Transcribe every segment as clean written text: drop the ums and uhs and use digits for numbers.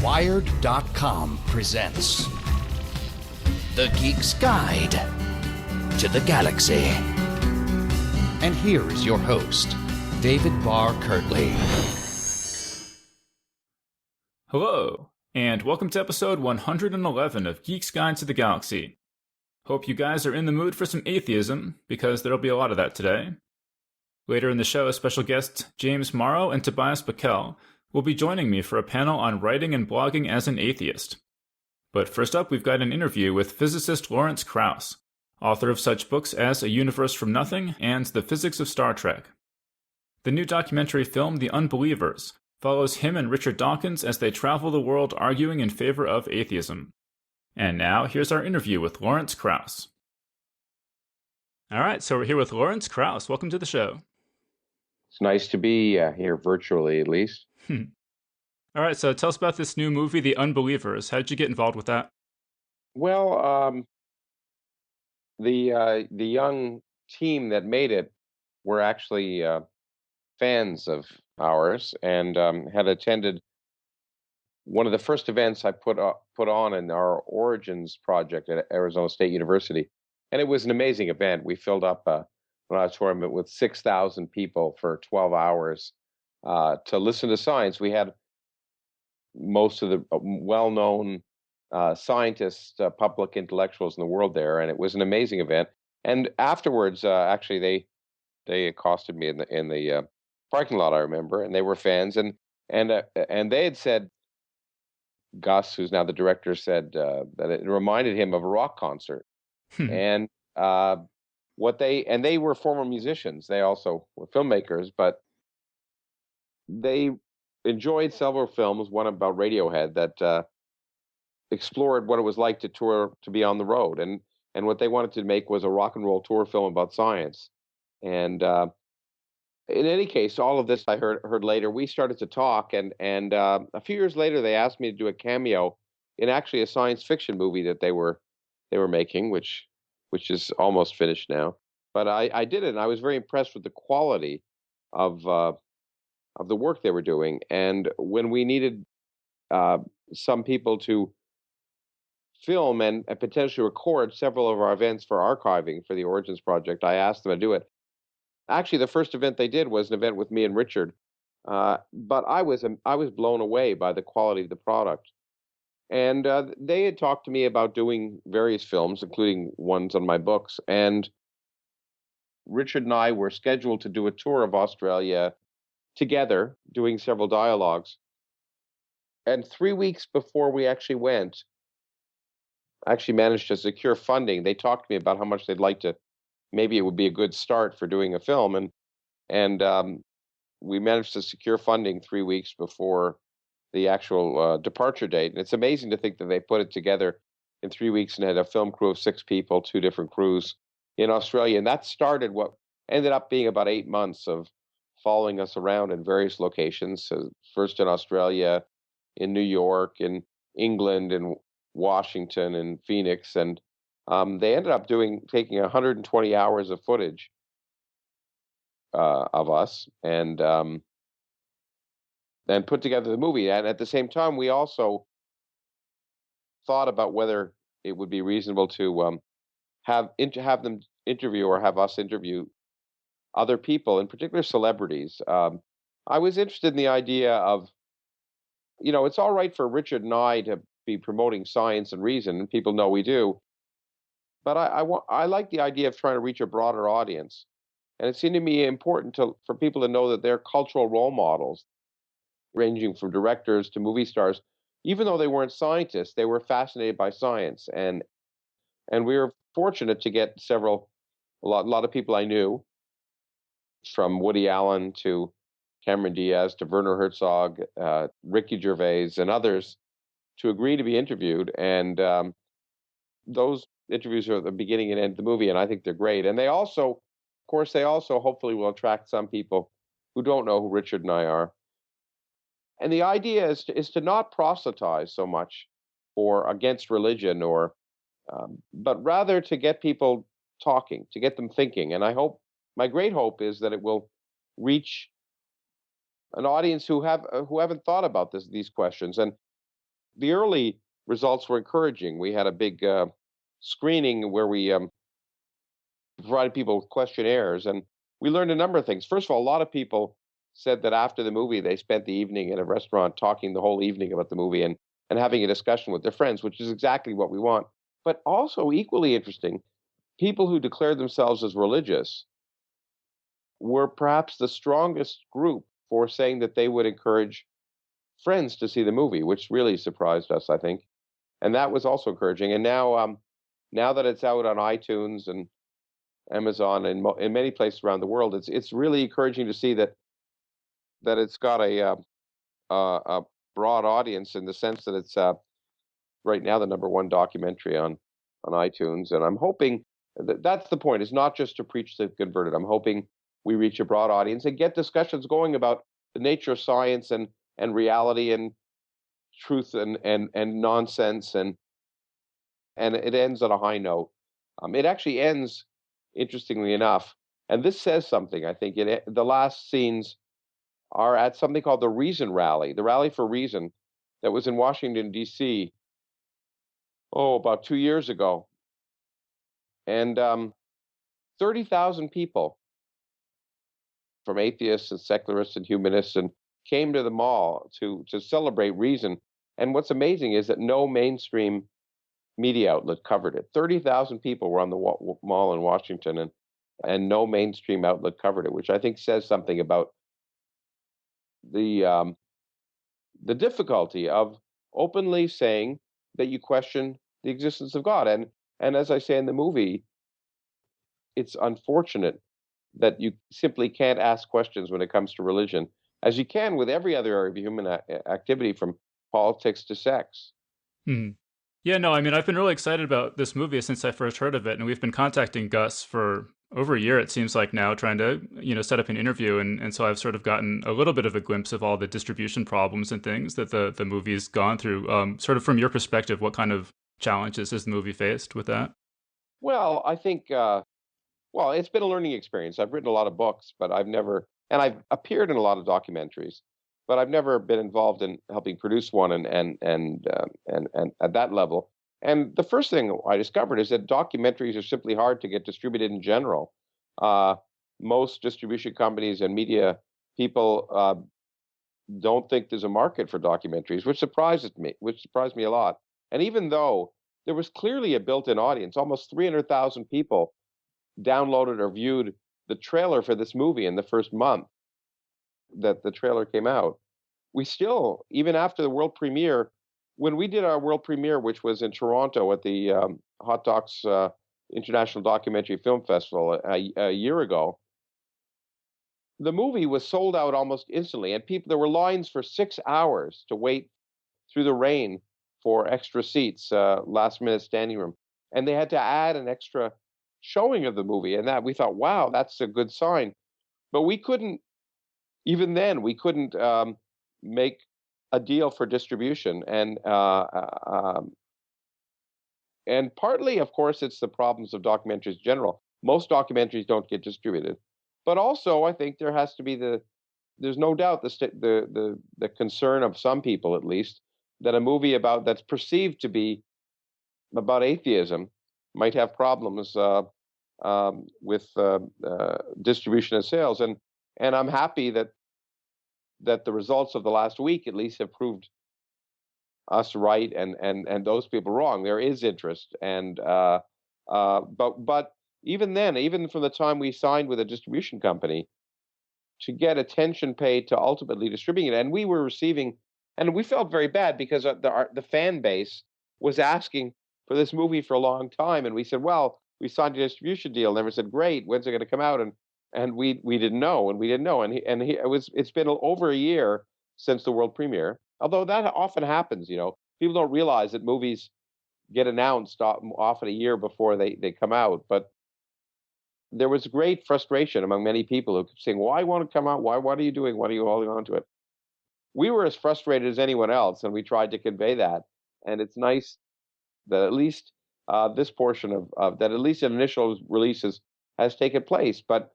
Wired.com presents The Geek's Guide to the Galaxy. And here is your host, David Barr Kirtley. Hello, and welcome to episode 111 of Geek's Guide to the Galaxy. Hope you guys are in the mood for some atheism, because there'll be a lot of that today. Later in the show, special guests James Morrow and Tobias Bakel will be joining me for a panel on writing and blogging as an atheist. But first up, we've got an interview with physicist Lawrence Krauss, author of such books as A Universe from Nothing and The Physics of Star Trek. The new documentary film, The Unbelievers, follows him and Richard Dawkins as they travel the world arguing in favor of atheism. And now, here's our interview with Lawrence Krauss. All right, so we're here with Lawrence Krauss. Welcome to the show. It's nice to be here virtually, at least. All right, so tell us about this new movie, The Unbelievers. How did you get involved with that? Well, the young team that made it were actually fans of ours and had attended one of the first events I put on in our Origins project at Arizona State University. And it was an amazing event. We filled up an auditorium with 6,000 people for 12 hours to listen to science. We had most of the well-known scientists, public intellectuals in the world there, and it was an amazing event. And afterwards, actually, they accosted me in the parking lot, I remember, and they were fans, and they had said, Gus, who's now the director, said that it reminded him of a rock concert, and they were former musicians. They also were filmmakers, but they enjoyed several films, one about Radiohead that explored what it was like to tour, to be on the road. And what they wanted to make was a rock and roll tour film about science. And in any case, all of this I heard later. We started to talk, and a few years later, they asked me to do a cameo in actually a science fiction movie that they were making, which is almost finished now. But I did it, and I was very impressed with the quality of the work they were doing. And when we needed some people to film and potentially record several of our events for archiving for the Origins project, I asked them to do it. Actually, the first event they did was an event with me and Richard, but I was blown away by the quality of the product. And they had talked to me about doing various films, including ones on my books. And Richard and I were scheduled to do a tour of Australia together, doing several dialogues. And 3 weeks before we actually went, I actually managed to secure funding. They talked to me about how much they'd like to, maybe it would be a good start for doing a film. And we managed to secure funding 3 weeks before the actual departure date. And it's amazing to think that they put it together in 3 weeks and had a film crew of 6 people, 2 different crews in Australia. And that started what ended up being about 8 months of following us around in various locations, first in Australia, in New York, in England, in Washington, and Phoenix. And they ended up taking 120 hours of footage of us and put together the movie. And at the same time, we also thought about whether it would be reasonable to have them interview or have us interview other people, in particular celebrities. I was interested in the idea of, it's all right for Richard and I to be promoting science and reason, and people know we do. But I like the idea of trying to reach a broader audience. And it seemed to me important for people to know that they're cultural role models, ranging from directors to movie stars. Even though they weren't scientists, they were fascinated by science. And we were fortunate to get a lot of people I knew, from Woody Allen to Cameron Diaz to Werner Herzog, Ricky Gervais, and others, to agree to be interviewed. And those interviews are the beginning and end of the movie, and I think they're great. And they also hopefully will attract some people who don't know who Richard and I are. And the idea is to not proselytize so much or against religion, but rather to get people talking, to get them thinking. And my great hope is that it will reach an audience who haven't thought about these questions. And the early results were encouraging. We had a big screening where we provided people with questionnaires, and we learned a number of things. First of all, a lot of people said that after the movie, they spent the evening in a restaurant talking the whole evening about the movie and having a discussion with their friends, which is exactly what we want. But also, equally interesting, people who declared themselves as religious were perhaps the strongest group for saying that they would encourage friends to see the movie, which really surprised us, I think. And that was also encouraging. And now that it's out on iTunes and Amazon and in many places around the world, it's really encouraging to see that it's got a broad audience in the sense that it's right now the number one documentary on iTunes. And I'm hoping that's the point. Is not just to preach to the converted. I'm hoping we reach a broad audience and get discussions going about the nature of science and reality and truth and nonsense, and it ends on a high note. It actually ends, interestingly enough, and this says something. I think the last scenes are at something called the Reason Rally, the Rally for Reason, that was in Washington D.C. About 2 years ago, and 30,000 people from atheists and secularists and humanists and came to the mall to celebrate reason. And what's amazing is that no mainstream media outlet covered it. 30,000 people were on the mall in Washington, and no mainstream outlet covered it, which I think says something about the difficulty of openly saying that you question the existence of God. And as I say in the movie, it's unfortunate that you simply can't ask questions when it comes to religion, as you can with every other area of human activity, from politics to sex. Hmm. Yeah, no, I mean, I've been really excited about this movie since I first heard of it, and we've been contacting Gus for over a year, it seems like now, trying to, set up an interview, and so I've sort of gotten a little bit of a glimpse of all the distribution problems and things that the movie's gone through. Sort of from your perspective, what kind of challenges has the movie faced with that? Well, I think, it's been a learning experience. I've written a lot of books, but I've appeared in a lot of documentaries, but I've never been involved in helping produce one and at that level. And the first thing I discovered is that documentaries are simply hard to get distributed in general. Most distribution companies and media people don't think there's a market for documentaries, which surprised me a lot. And even though there was clearly a built-in audience, almost 300,000 people downloaded or viewed the trailer for this movie in the first month that the trailer came out. We still, even after the world premiere, when we did our world premiere, which was in Toronto at the Hot Docs International Documentary Film Festival a year ago, the movie was sold out almost instantly, and there were lines for 6 hours to wait through the rain for extra seats, last minute standing room, and they had to add an extra showing of the movie, and that we thought, wow, that's a good sign. But we couldn't, even then, make a deal for distribution, and partly, of course, it's the problems of documentaries in general. Most documentaries don't get distributed, but also I think there's no doubt the concern of some people, at least, that a movie that's perceived to be about atheism might have problems with distribution and sales. And I'm happy that the results of the last week at least have proved us right and those people wrong. There is interest, but even then, even from the time we signed with a distribution company to get attention paid to ultimately distributing it, and we were receiving, and we felt very bad because the fan base was asking for this movie for a long time, and we said, well, we signed a distribution deal. Never said, great, when's it going to come out? And we didn't know, it's been over a year since the world premiere. Although that often happens, people don't realize that movies get announced often a year before they come out. But there was great frustration among many people who kept saying, why won't it come out? What are you doing? What are you holding on to it? We were as frustrated as anyone else, and we tried to convey that. And it's nice that at least this portion of that, at least in initial releases, has taken place. But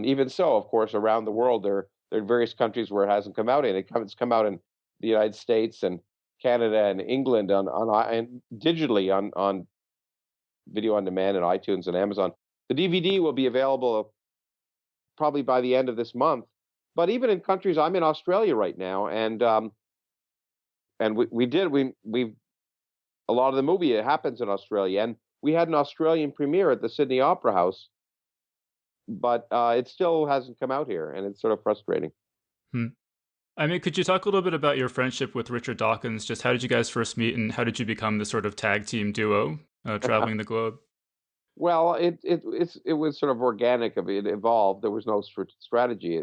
even so, of course, around the world, there are various countries where it hasn't come out in. It's come out in the United States and Canada and England and digitally on video on demand and iTunes and Amazon. The DVD will be available probably by the end of this month. But even in countries, I'm in Australia right now, and we've a lot of the movie, it happens in Australia, and we had an Australian premiere at the Sydney Opera House, but it still hasn't come out here, and it's sort of frustrating. Hmm. I mean, could you talk a little bit about your friendship with Richard Dawkins? Just how did you guys first meet, and how did you become the sort of tag team duo traveling the globe? Well, it was sort of organic. It evolved. There was no strategy.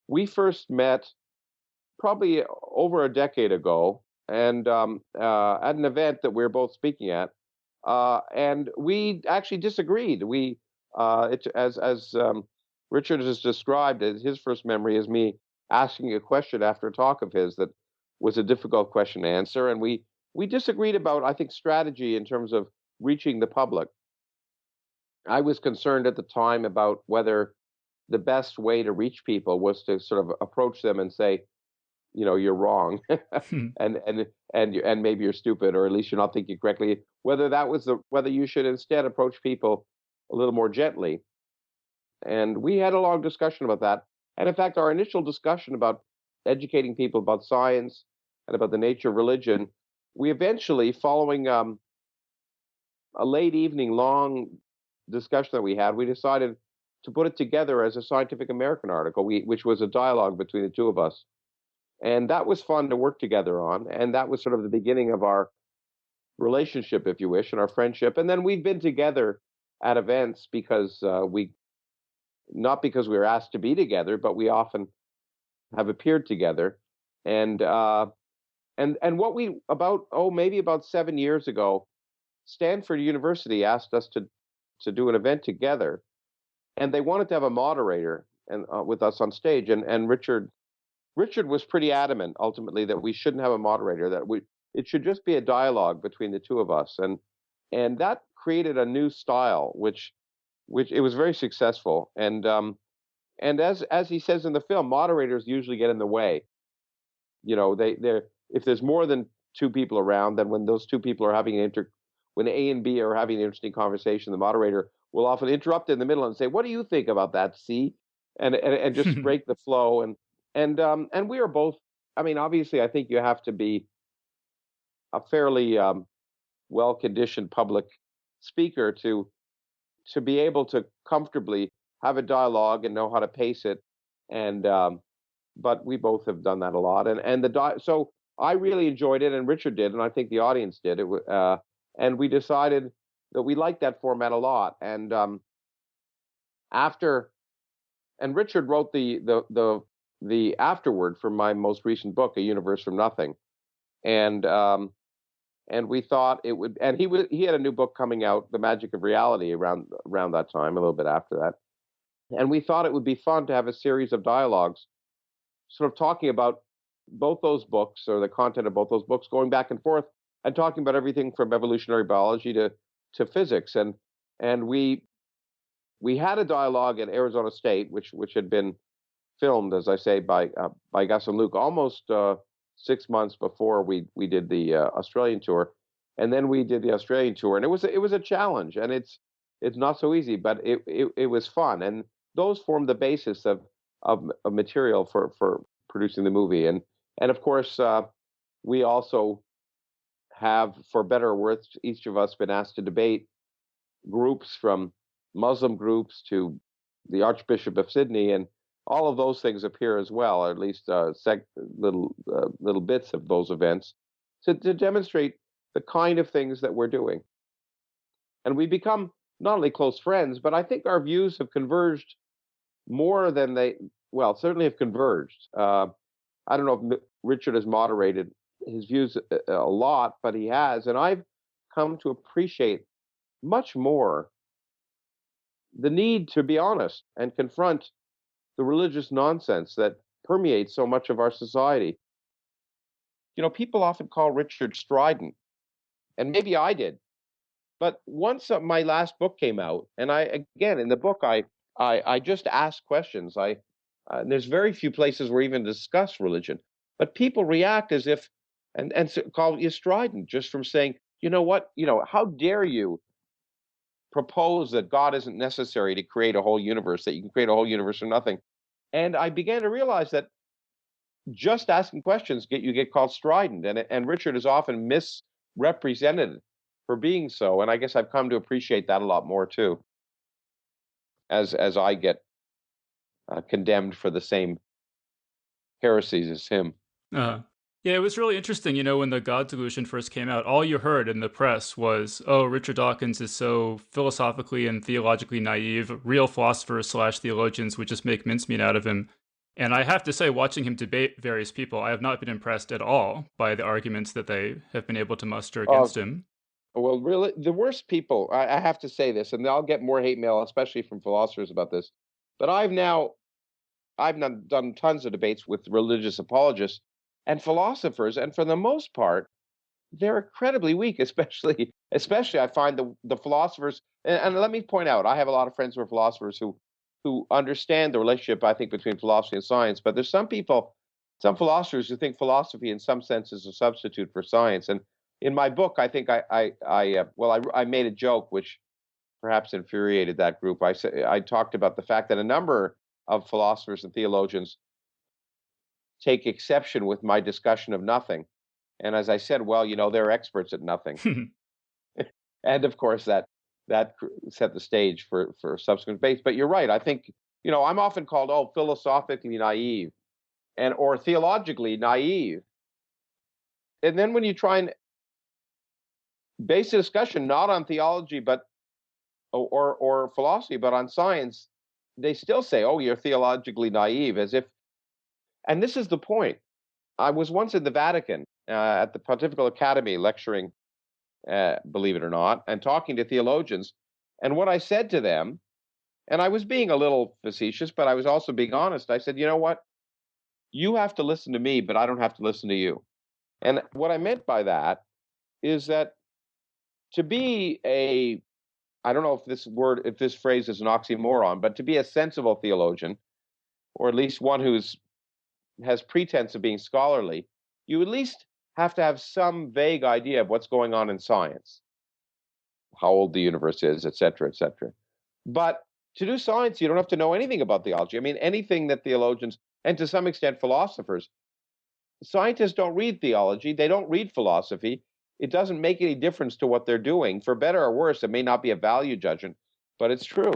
We first met probably over a decade ago, and at an event that we were both speaking at, and we actually disagreed. As Richard has described it, his first memory is me asking a question after a talk of his that was a difficult question to answer, and we disagreed about, I think, strategy in terms of reaching the public. I was concerned at the time about whether the best way to reach people was to sort of approach them and say, you're wrong, and maybe you're stupid, or at least you're not thinking correctly. Whether you should instead approach people a little more gently. And we had a long discussion about that. And in fact, our initial discussion about educating people about science and about the nature of religion, we eventually, following a late evening long discussion that we had, we decided to put it together as a Scientific American article, which was a dialogue between the two of us. And that was fun to work together on. And that was sort of the beginning of our relationship, if you wish, and our friendship. And then we've been together at events because not because we were asked to be together, but we often have appeared together. And maybe about 7 years ago, Stanford University asked us to do an event together, and they wanted to have a moderator and with us on stage. And Richard was pretty adamant ultimately that we shouldn't have a moderator, that it should just be a dialogue between the two of us, and that created a new style, which it was very successful. And as he says in the film, moderators usually get in the way. They're if there's more than two people around, then when those two people are having when A and B are having an interesting conversation, the moderator will often interrupt in the middle and say, "What do you think about that, C?" and just break the flow. And we are both. I mean, obviously, I think you have to be a fairly well-conditioned public speaker to be able to comfortably have a dialogue and know how to pace it. And but we both have done that a lot. So I really enjoyed it, and Richard did, and I think the audience did. And we decided that we liked that format a lot. And Richard wrote the afterword for my most recent book, A Universe from Nothing. And we thought it would, and he had a new book coming out, The Magic of Reality, around that time, a little bit after that. And we thought it would be fun to have a series of dialogues, sort of talking about both those books, or the content of both those books, going back and forth and talking about everything from evolutionary biology to physics. And we had a dialogue at Arizona State, which had been filmed, as I say, by Gus and Luke, almost 6 months before we did the Australian tour. And then we did the Australian tour, and it was a challenge, and it's not so easy, but it was fun. And those formed the basis of material for producing the movie. And of course, we also have, for better or worse, each of us been asked to debate groups, from Muslim groups to the Archbishop of Sydney, and all of those things appear as well, or at least little bits of those events, to demonstrate the kind of things that we're doing. And we become not only close friends, but I think our views have converged more than certainly have converged. I don't know if Richard has moderated his views a lot, but he has. And I've come to appreciate much more the need to be honest and confront the religious nonsense that permeates so much of our society. People often call Richard strident, and maybe I did. But once my last book came out, and again, in the book, I just ask questions. There's very few places where I even discuss religion, but people react as and so call you strident just from saying, you know what, how dare you propose that God isn't necessary to create a whole universe, that you can create a whole universe from nothing. And I began to realize that just asking questions you get called strident, and Richard is often misrepresented for being so. And I guess I've come to appreciate that a lot more too, as I get condemned for the same heresies as him. Uh, yeah, it was really interesting. When the God Delusion first came out, all you heard in the press was, "Oh, Richard Dawkins is so philosophically and theologically naive. Real philosophers / theologians would just make mincemeat out of him." And I have to say, watching him debate various people, I have not been impressed at all by the arguments that they have been able to muster against him. Well, really, the worst people, I have to say this, and I'll get more hate mail, especially from philosophers about this, but I've done tons of debates with religious apologists and philosophers, and for the most part, they're incredibly weak, especially I find the philosophers, and let me point out, I have a lot of friends who are philosophers who understand the relationship, I think, between philosophy and science, but there's some philosophers who think philosophy in some sense is a substitute for science. And in my book, I think I made a joke which perhaps infuriated that group. I talked about the fact that a number of philosophers and theologians take exception with my discussion of nothing. And as I said, well, they're experts at nothing. And of course, that set the stage for subsequent debates. But you're right. I think, I'm often called, philosophically naive or theologically naive. And then when you try and base a discussion not on theology, or philosophy, but on science, they still say, "Oh, you're theologically naive," as if. And this is the point. I was once in the Vatican at the Pontifical Academy lecturing, believe it or not, and talking to theologians. And what I said to them, and I was being a little facetious, but I was also being honest. I said, "You know what? You have to listen to me, but I don't have to listen to you." And what I meant by that is that to be I don't know if this phrase is an oxymoron, but to be a sensible theologian, or at least one has pretense of being scholarly, you at least have to have some vague idea of what's going on in science, how old the universe is, et cetera, et cetera. But to do science, you don't have to know anything about theology. I mean, anything that theologians, and to some extent philosophers, scientists don't read theology, they don't read philosophy. It doesn't make any difference to what they're doing. For better or worse, it may not be a value judgment, but it's true.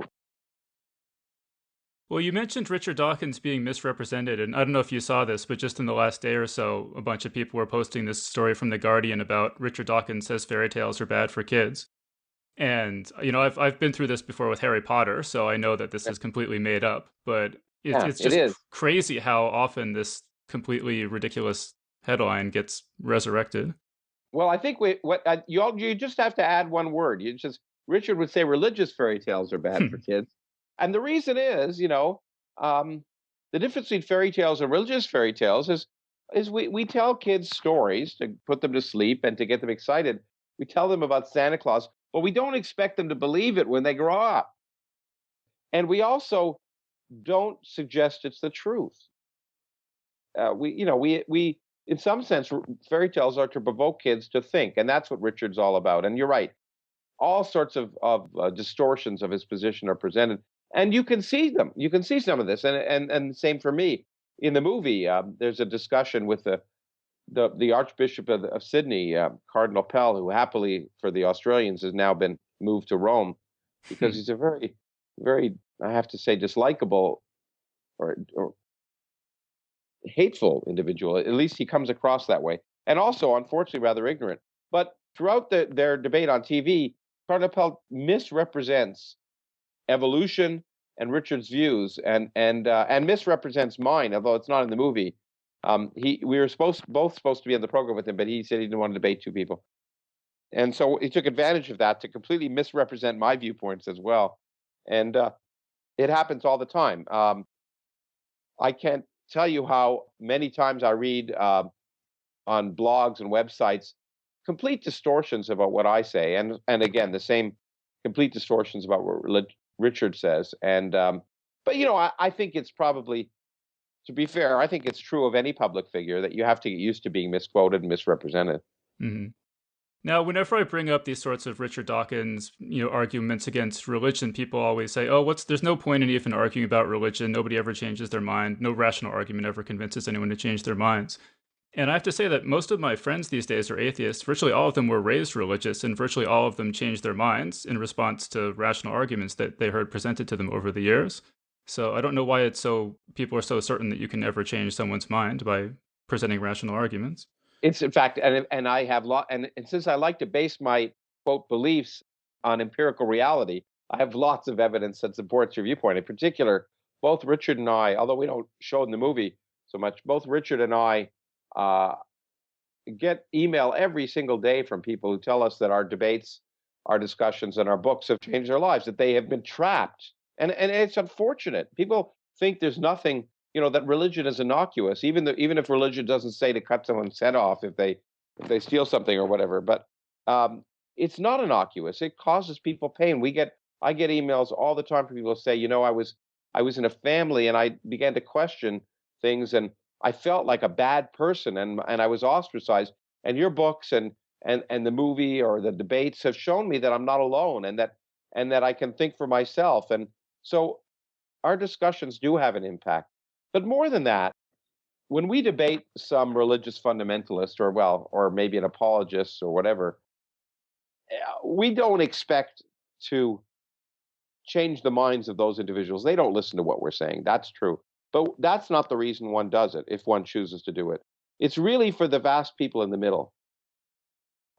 Well, you mentioned Richard Dawkins being misrepresented, and I don't know if you saw this, but just in the last day or so, a bunch of people were posting this story from The Guardian about Richard Dawkins says fairy tales are bad for kids. And, I've been through this before with Harry Potter, so I know that this is completely made up, but it's just crazy how often this completely ridiculous headline gets resurrected. Well, I think you just have to add one word. Richard would say religious fairy tales are bad for kids. And the reason is, the difference between fairy tales and religious fairy tales is we tell kids stories to put them to sleep and to get them excited. We tell them about Santa Claus, but we don't expect them to believe it when they grow up. And we also don't suggest it's the truth. We in some sense, fairy tales are to provoke kids to think, and that's what Richard's all about. And you're right. All sorts of distortions of his position are presented. And you can see them. You can see some of this, and same for me. In the movie, there's a discussion with the Archbishop of Sydney, Cardinal Pell, who happily for the Australians has now been moved to Rome, because he's a very, very, I have to say, dislikable or hateful individual. At least he comes across that way, and also, unfortunately, rather ignorant. But throughout their debate on TV, Cardinal Pell misrepresents evolution and Richard's views, and misrepresents mine, although it's not in the movie. We were both supposed to be on the program with him, but he said he didn't want to debate two people, and so he took advantage of that to completely misrepresent my viewpoints as well. And it happens all the time. I can't tell you how many times I read on blogs and websites complete distortions about what I say, and again the same complete distortions about what Richard says. And but I think it's probably to be fair, I think it's true of any public figure that you have to get used to being misquoted and misrepresented. Mm-hmm. Now, whenever I bring up these sorts of Richard Dawkins, arguments against religion, people always say, "Oh, there's no point in even arguing about religion. Nobody ever changes their mind. No rational argument ever convinces anyone to change their minds." And I have to say that most of my friends these days are atheists. Virtually all of them were raised religious, and virtually all of them changed their minds in response to rational arguments that they heard presented to them over the years. So I don't know why people are so certain that you can never change someone's mind by presenting rational arguments. It's in fact, and I have and since I like to base my quote beliefs on empirical reality, I have lots of evidence that supports your viewpoint. In particular, both Richard and I, although we don't show it in the movie so much, both Richard and I get email every single day from people who tell us that our debates, our discussions, and our books have changed their lives, that they have been trapped. And it's unfortunate. People think there's nothing, that religion is innocuous, even if religion doesn't say to cut someone's head off if they steal something or whatever. But it's not innocuous. It causes people pain. I get emails all the time from people who say, I was in a family and I began to question things and I felt like a bad person and I was ostracized. And your books and the movie or the debates have shown me that I'm not alone and that I can think for myself. And so our discussions do have an impact. But more than that, when we debate some religious fundamentalist or maybe an apologist or whatever, we don't expect to change the minds of those individuals. They don't listen to what we're saying. That's true. But that's not the reason one does it, if one chooses to do it. It's really for the vast people in the middle.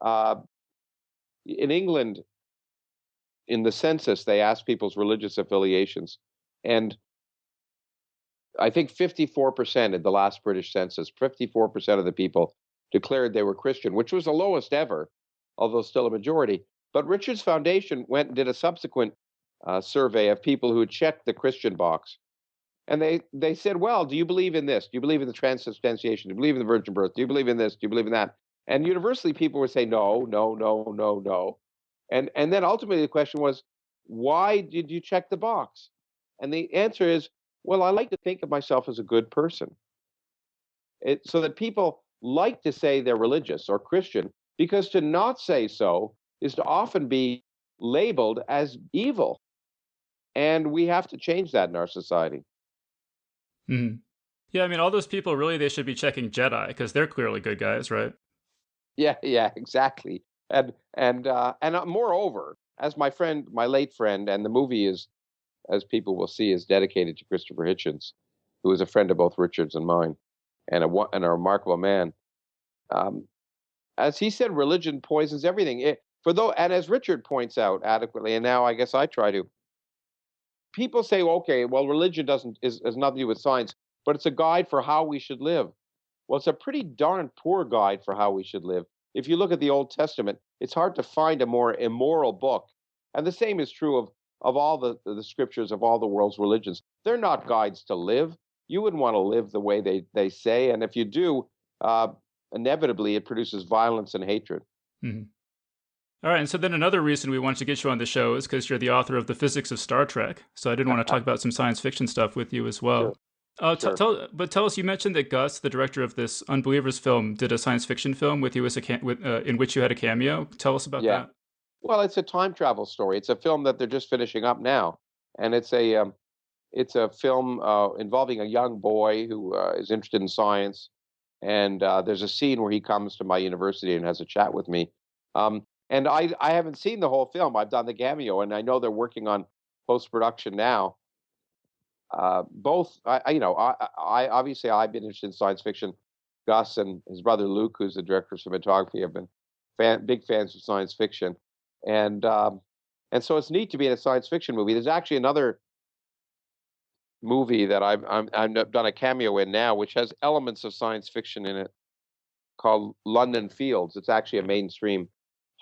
In England, in the census, they asked people's religious affiliations. And I think 54% in the last British census, 54% of the people declared they were Christian, which was the lowest ever, although still a majority. But Richard's Foundation went and did a subsequent survey of people who had checked the Christian box. And they said, well, do you believe in this? Do you believe in the transubstantiation? Do you believe in the virgin birth? Do you believe in this? Do you believe in that? And universally, people would say, no, no, no, no, no. And then ultimately the question was, why did you check the box? And the answer is, well, I like to think of myself as a good person. So that people like to say they're religious or Christian, because to not say so is to often be labeled as evil. And we have to change that in our society. Mm-hmm. Yeah, I mean, all those people, really, they should be checking Jedi, because they're clearly good guys, right? Yeah, exactly. And moreover, as my late friend, and the movie is, as people will see, is dedicated to Christopher Hitchens, who is a friend of both Richard's and mine, and a remarkable man. As he said, religion poisons everything. And as Richard points out adequately, and now I guess I try to. People say, okay, well, religion has nothing to do with science, but it's a guide for how we should live. Well, it's a pretty darn poor guide for how we should live. If you look at the Old Testament, it's hard to find a more immoral book. And the same is true of all the scriptures of all the world's religions. They're not guides to live. You wouldn't want to live the way they say. And if you do, inevitably it produces violence and hatred. Mm-hmm. All right, and so then another reason we wanted to get you on the show is because you're the author of The Physics of Star Trek. So I did want to talk about some science fiction stuff with you as well. Sure. Tell us, you mentioned that Gus, the director of this Unbelievers film, did a science fiction film with you in which you had a cameo. Tell us about that. Well, it's a time travel story. It's a film that they're just finishing up now, and it's a film involving a young boy who is interested in science. And there's a scene where he comes to my university and has a chat with me. And I haven't seen the whole film. I've done the cameo, and I know they're working on post-production now. Obviously I've been interested in science fiction. Gus and his brother Luke, who's the director of cinematography, have been big fans of science fiction, and so it's neat to be in a science fiction movie. There's actually another movie that I've done a cameo in now, which has elements of science fiction in it, called London Fields. It's actually a mainstream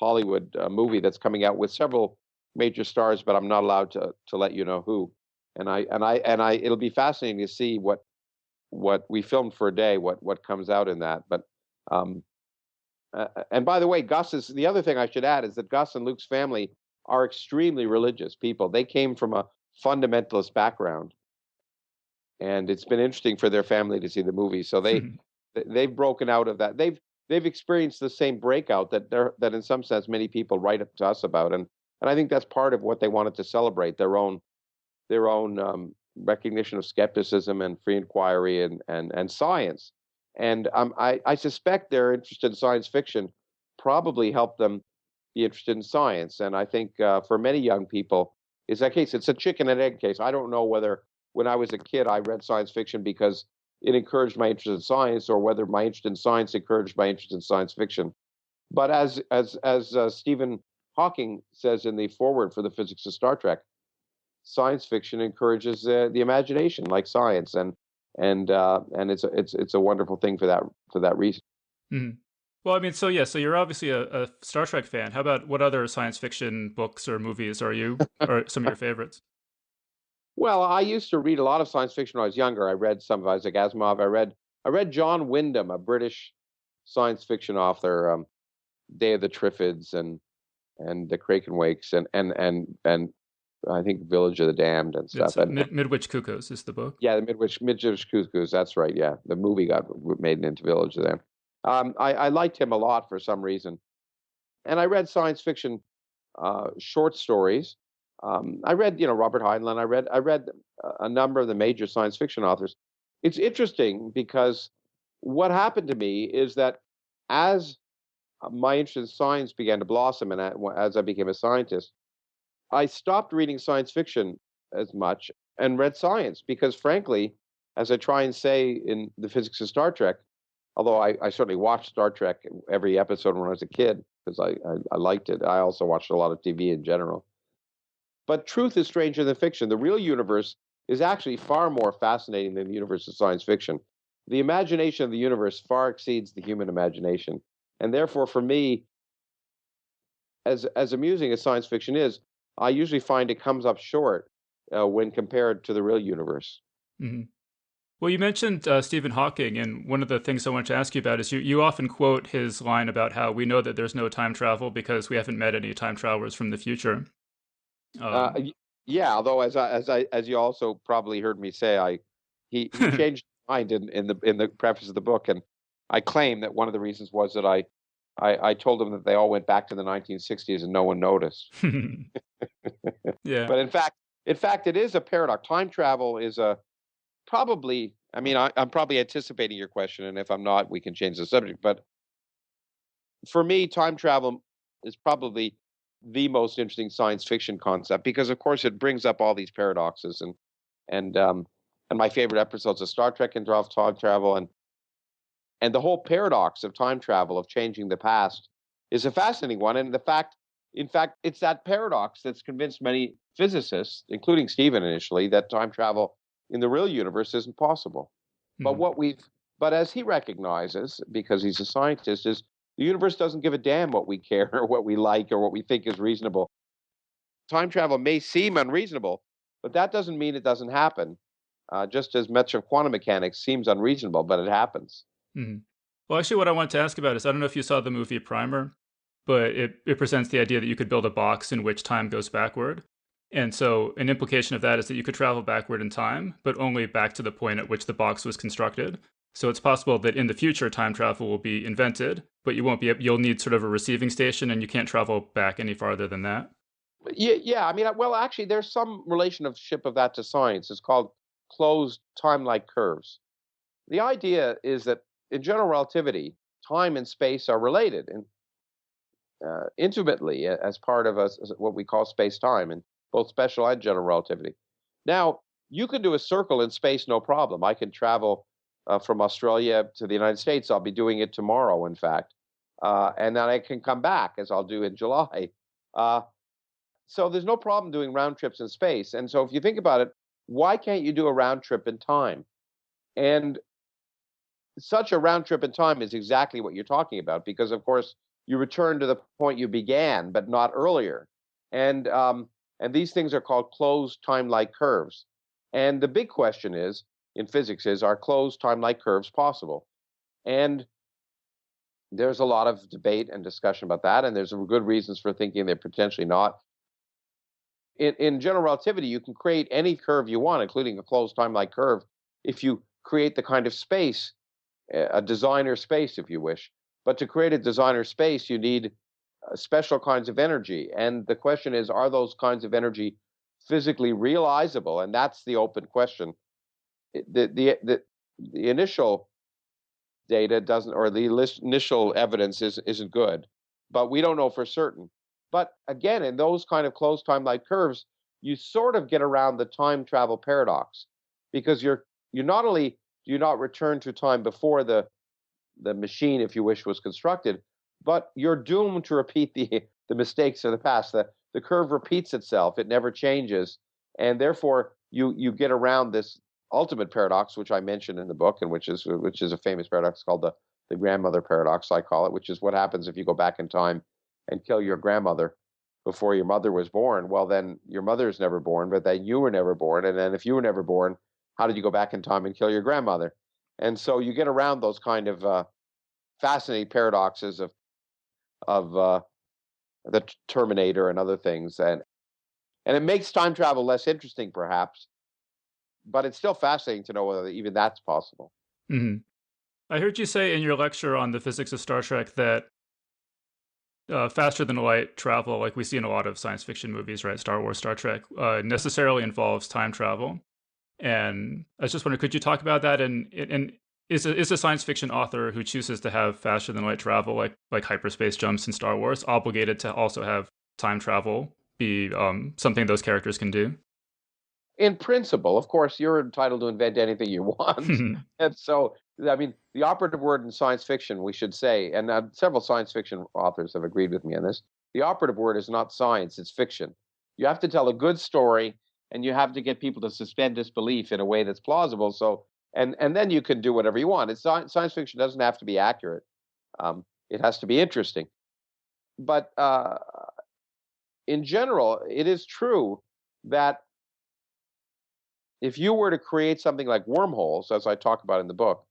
Hollywood movie that's coming out with several major stars, but I'm not allowed to let you know who. And it'll be fascinating to see what we filmed for a day, what comes out in that. But and by the way, the other thing I should add is that Gus and Luke's family are extremely religious people. They came from a fundamentalist background, and it's been interesting for their family to see the movie. So they've broken out of that. They've experienced the same breakout that in some sense many people write to us about, and I think that's part of what they wanted to celebrate, their own recognition of skepticism and free inquiry and science. And I suspect their interest in science fiction probably helped them be interested in science. And I think for many young people, it's that case. It's a chicken and egg case. I don't know whether when I was a kid I read science fiction because it encouraged my interest in science, or whether my interest in science encouraged my interest in science fiction. But as Stephen Hawking says in the foreword for the physics of Star Trek, science fiction encourages the imagination, like science, and it's a wonderful thing for that reason. Mm-hmm. Well, I mean, so you're obviously a Star Trek fan. How about what other science fiction books or movies are some of your favorites? Well, I used to read a lot of science fiction when I was younger. I read some of Isaac Asimov. I read John Wyndham, a British science fiction author, Day of the Triffids and the Kraken Wakes and I think Village of the Damned and stuff. Midwich Cuckoos is the book. Yeah, the Midwich Cuckoos. That's right. Yeah, the movie got made into Village of the Damned. I liked him a lot for some reason, and I read science fiction short stories. I read, Robert Heinlein. I read a number of the major science fiction authors. It's interesting because what happened to me is that as my interest in science began to blossom, and as I became a scientist, I stopped reading science fiction as much and read science because, frankly, as I try and say in the physics of Star Trek, although I certainly watched Star Trek every episode when I was a kid because I liked it. I also watched a lot of TV in general. But truth is stranger than fiction. The real universe is actually far more fascinating than the universe of science fiction. The imagination of the universe far exceeds the human imagination. And therefore, for me, as amusing as science fiction is, I usually find it comes up short when compared to the real universe. Mm-hmm. Well, you mentioned Stephen Hawking, and one of the things I want to ask you about is you often quote his line about how we know that there's no time travel because we haven't met any time travelers from the future. Yeah, although as you also probably heard me say, he changed his mind in the preface of the book, and I claim that one of the reasons was that I told him that they all went back to the 1960s and no one noticed. Yeah. But in fact, it is a paradox. Time travel is probably. I mean, I'm probably anticipating your question, and if I'm not, we can change the subject. But for me, time travel is probably the most interesting science fiction concept because, of course, it brings up all these paradoxes and my favorite episodes of Star Trek involve time travel and the whole paradox of time travel, of changing the past, is a fascinating one. And in fact, it's that paradox that's convinced many physicists, including Stephen initially, that time travel in the real universe isn't possible. Mm-hmm. But as he recognizes, because he's a scientist, is the universe doesn't give a damn what we care or what we like or what we think is reasonable. Time travel may seem unreasonable, but that doesn't mean it doesn't happen. Just as much of quantum mechanics seems unreasonable, but it happens. Mm-hmm. Well, actually, what I wanted to ask about is, I don't know if you saw the movie Primer, but it presents the idea that you could build a box in which time goes backward. And so an implication of that is that you could travel backward in time, but only back to the point at which the box was constructed. So it's possible that in the future, time travel will be invented, but you'll need sort of a receiving station, and you can't travel back any farther than that. Yeah. I mean, well, actually, there's some relationship of that to science. It's called closed time-like curves. The idea is that in general relativity, time and space are related and intimately as part of what we call space-time, in both special and general relativity. Now, you can do a circle in space, no problem. I can travel from Australia to the United States. I'll be doing it tomorrow, in fact. And then I can come back, as I'll do in July. So there's no problem doing round trips in space. And so if you think about it, why can't you do a round trip in time? And such a round trip in time is exactly what you're talking about, because, of course, you return to the point you began, but not earlier. And these things are called closed time-like curves. And the big question is, in physics, are closed time-like curves possible? And there's a lot of debate and discussion about that, and there's good reasons for thinking they're potentially not. In general relativity, you can create any curve you want, including a closed time-like curve, if you create the kind of space, a designer space, if you wish. But to create a designer space, you need special kinds of energy. And the question is, are those kinds of energy physically realizable? And that's the open question. The initial data doesn't, or the initial evidence isn't good, but we don't know for certain. But again, in those kind of closed time-like curves, you sort of get around the time travel paradox, because you not only do you not return to time before the machine, if you wish, was constructed, but you're doomed to repeat the mistakes of the past. The curve repeats itself; it never changes, and therefore you get around this ultimate paradox, which I mentioned in the book, and which is a famous paradox called the grandmother paradox, I call it, which is what happens if you go back in time and kill your grandmother before your mother was born. Well, then your mother is never born, but then you were never born, and then if you were never born, how did you go back in time and kill your grandmother? And so you get around those kind of fascinating paradoxes of the Terminator and other things, and it makes time travel less interesting, perhaps, but it's still fascinating to know whether even that's possible. Mm-hmm. I heard you say in your lecture on the physics of Star Trek that faster than light travel, like we see in a lot of science fiction movies, right? Star Wars, Star Trek, necessarily involves time travel. And I was just wondering, could you talk about that? And is a science fiction author who chooses to have faster than light travel, like hyperspace jumps in Star Wars, obligated to also have time travel be something those characters can do? In principle, of course, you're entitled to invent anything you want. And so, I mean, the operative word in science fiction, we should say, and several science fiction authors have agreed with me on this, the operative word is not science, it's fiction. You have to tell a good story, and you have to get people to suspend disbelief in a way that's plausible. So, and then you can do whatever you want. Science fiction doesn't have to be accurate. It has to be interesting. But in general, it is true that if you were to create something like wormholes, as I talk about in the book,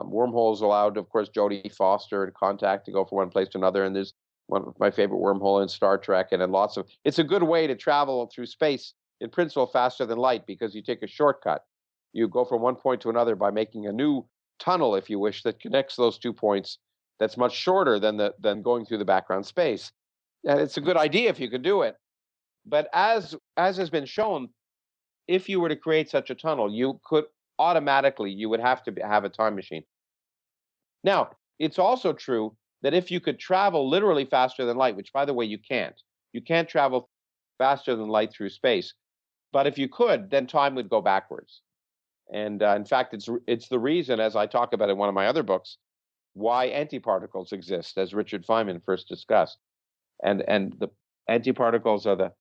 wormholes allowed, of course, Jodie Foster and Contact to go from one place to another. And there's one of my favorite wormhole in Star Trek, and in lots of. It's a good way to travel through space, in principle, faster than light, because you take a shortcut. You go from one point to another by making a new tunnel, if you wish, that connects those 2 points. That's much shorter than going through the background space. And it's a good idea if you can do it. But as has been shown, if you were to create such a tunnel, you would have to have a time machine. Now, it's also true that if you could travel literally faster than light, which, by the way, you can't travel faster than light through space. But if you could, then time would go backwards. And in fact, it's the reason, as I talk about in one of my other books, why antiparticles exist, as Richard Feynman first discussed. And the antiparticles are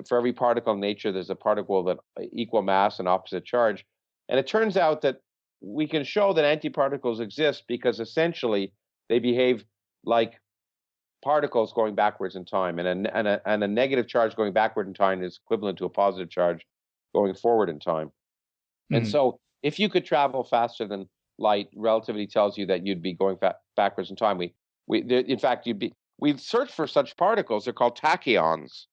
for every particle in nature, there's a particle that equal mass and opposite charge. And it turns out that we can show that antiparticles exist because essentially they behave like particles going backwards in time. And a negative charge going backward in time is equivalent to a positive charge going forward in time. And so if you could travel faster than light, relativity tells you that you'd be going backwards in time. In fact, we search for such particles. They're called tachyons.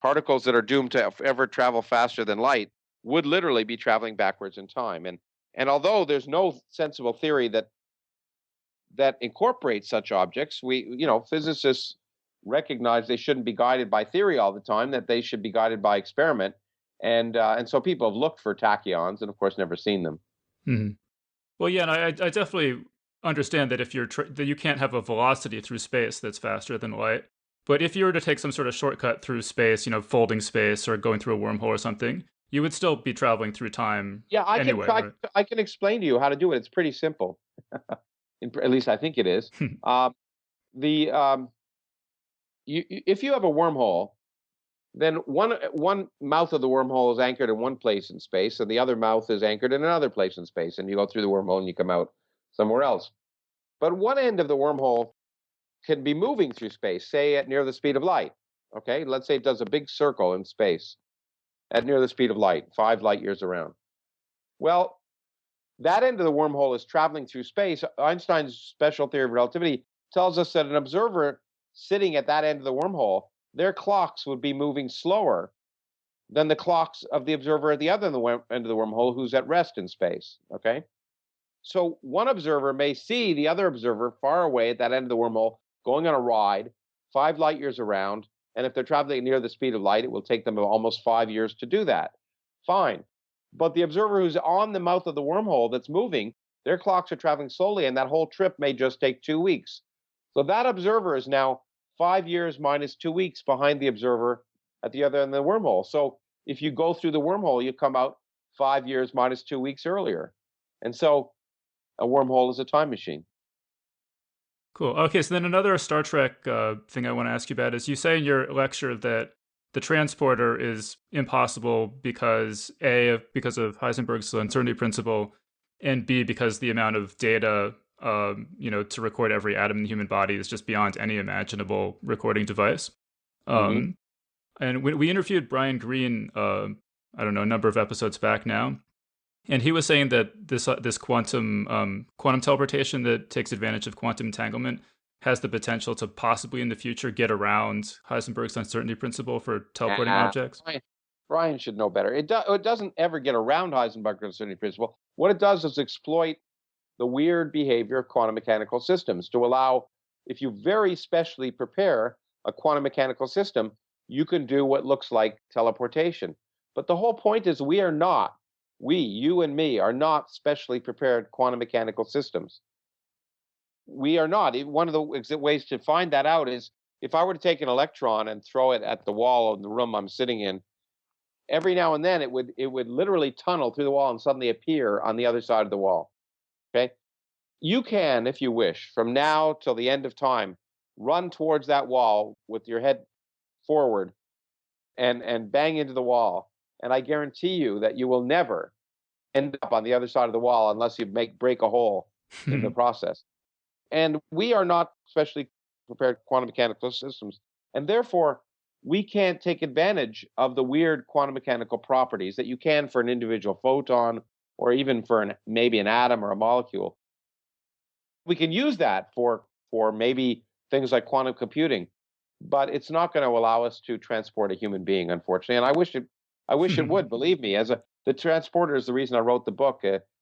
Particles that are doomed to ever travel faster than light would literally be traveling backwards in time. And although there's no sensible theory that incorporates such objects, physicists recognize they shouldn't be guided by theory all the time, that they should be guided by experiment. And so people have looked for tachyons and, of course, never seen them. Mm-hmm. Well, yeah, and I definitely understand that if that you can't have a velocity through space that's faster than light. But if you were to take some sort of shortcut through space, folding space or going through a wormhole or something, you would still be traveling through time. Yeah, anyway, right? I can explain to you how to do it. It's pretty simple. At least I think it is. If you have a wormhole, then one mouth of the wormhole is anchored in one place in space, and the other mouth is anchored in another place in space, and you go through the wormhole and you come out somewhere else. But one end of the wormhole can be moving through space, say at near the speed of light. Okay, let's say it does a big circle in space at near the speed of light, 5 light years around. Well, that end of the wormhole is traveling through space. Einstein's special theory of relativity tells us that an observer sitting at that end of the wormhole, their clocks would be moving slower than the clocks of the observer at the other end of the wormhole who's at rest in space. Okay? So one observer may see the other observer far away at that end of the wormhole going on a ride 5 light years around. And if they're traveling near the speed of light, it will take them almost 5 years to do that. Fine. But the observer who's on the mouth of the wormhole that's moving, their clocks are traveling slowly, and that whole trip may just take 2 weeks. So that observer is now 5 years minus 2 weeks behind the observer at the other end of the wormhole. So if you go through the wormhole, you come out 5 years minus 2 weeks earlier. And so a wormhole is a time machine. Cool. Okay, so then another Star Trek thing I want to ask you about is you say in your lecture that the transporter is impossible because A, because of Heisenberg's uncertainty principle, and B, because the amount of data to record every atom in the human body is just beyond any imaginable recording device. And we interviewed Brian Greene, I don't know, a number of episodes back now, and he was saying that this quantum teleportation that takes advantage of quantum entanglement has the potential to possibly in the future get around Heisenberg's uncertainty principle for teleporting objects. Brian should know better. It doesn't ever get around Heisenberg's uncertainty principle. What it does is exploit the weird behavior of quantum mechanical systems to allow, if you very specially prepare a quantum mechanical system, you can do what looks like teleportation. But the whole point is you and me, are not specially prepared quantum mechanical systems. We are not. One of the ways to find that out is if I were to take an electron and throw it at the wall of the room I'm sitting in, every now and then it would literally tunnel through the wall and suddenly appear on the other side of the wall. Okay? You can, if you wish, from now till the end of time, run towards that wall with your head forward and bang into the wall. And I guarantee you that you will never end up on the other side of the wall unless you break a hole in the process. And we are not specially prepared quantum mechanical systems. And therefore, we can't take advantage of the weird quantum mechanical properties that you can for an individual photon or even for maybe an atom or a molecule. We can use that for maybe things like quantum computing, but it's not going to allow us to transport a human being, unfortunately. And I wish it would. Believe me, the transporter is the reason I wrote the book.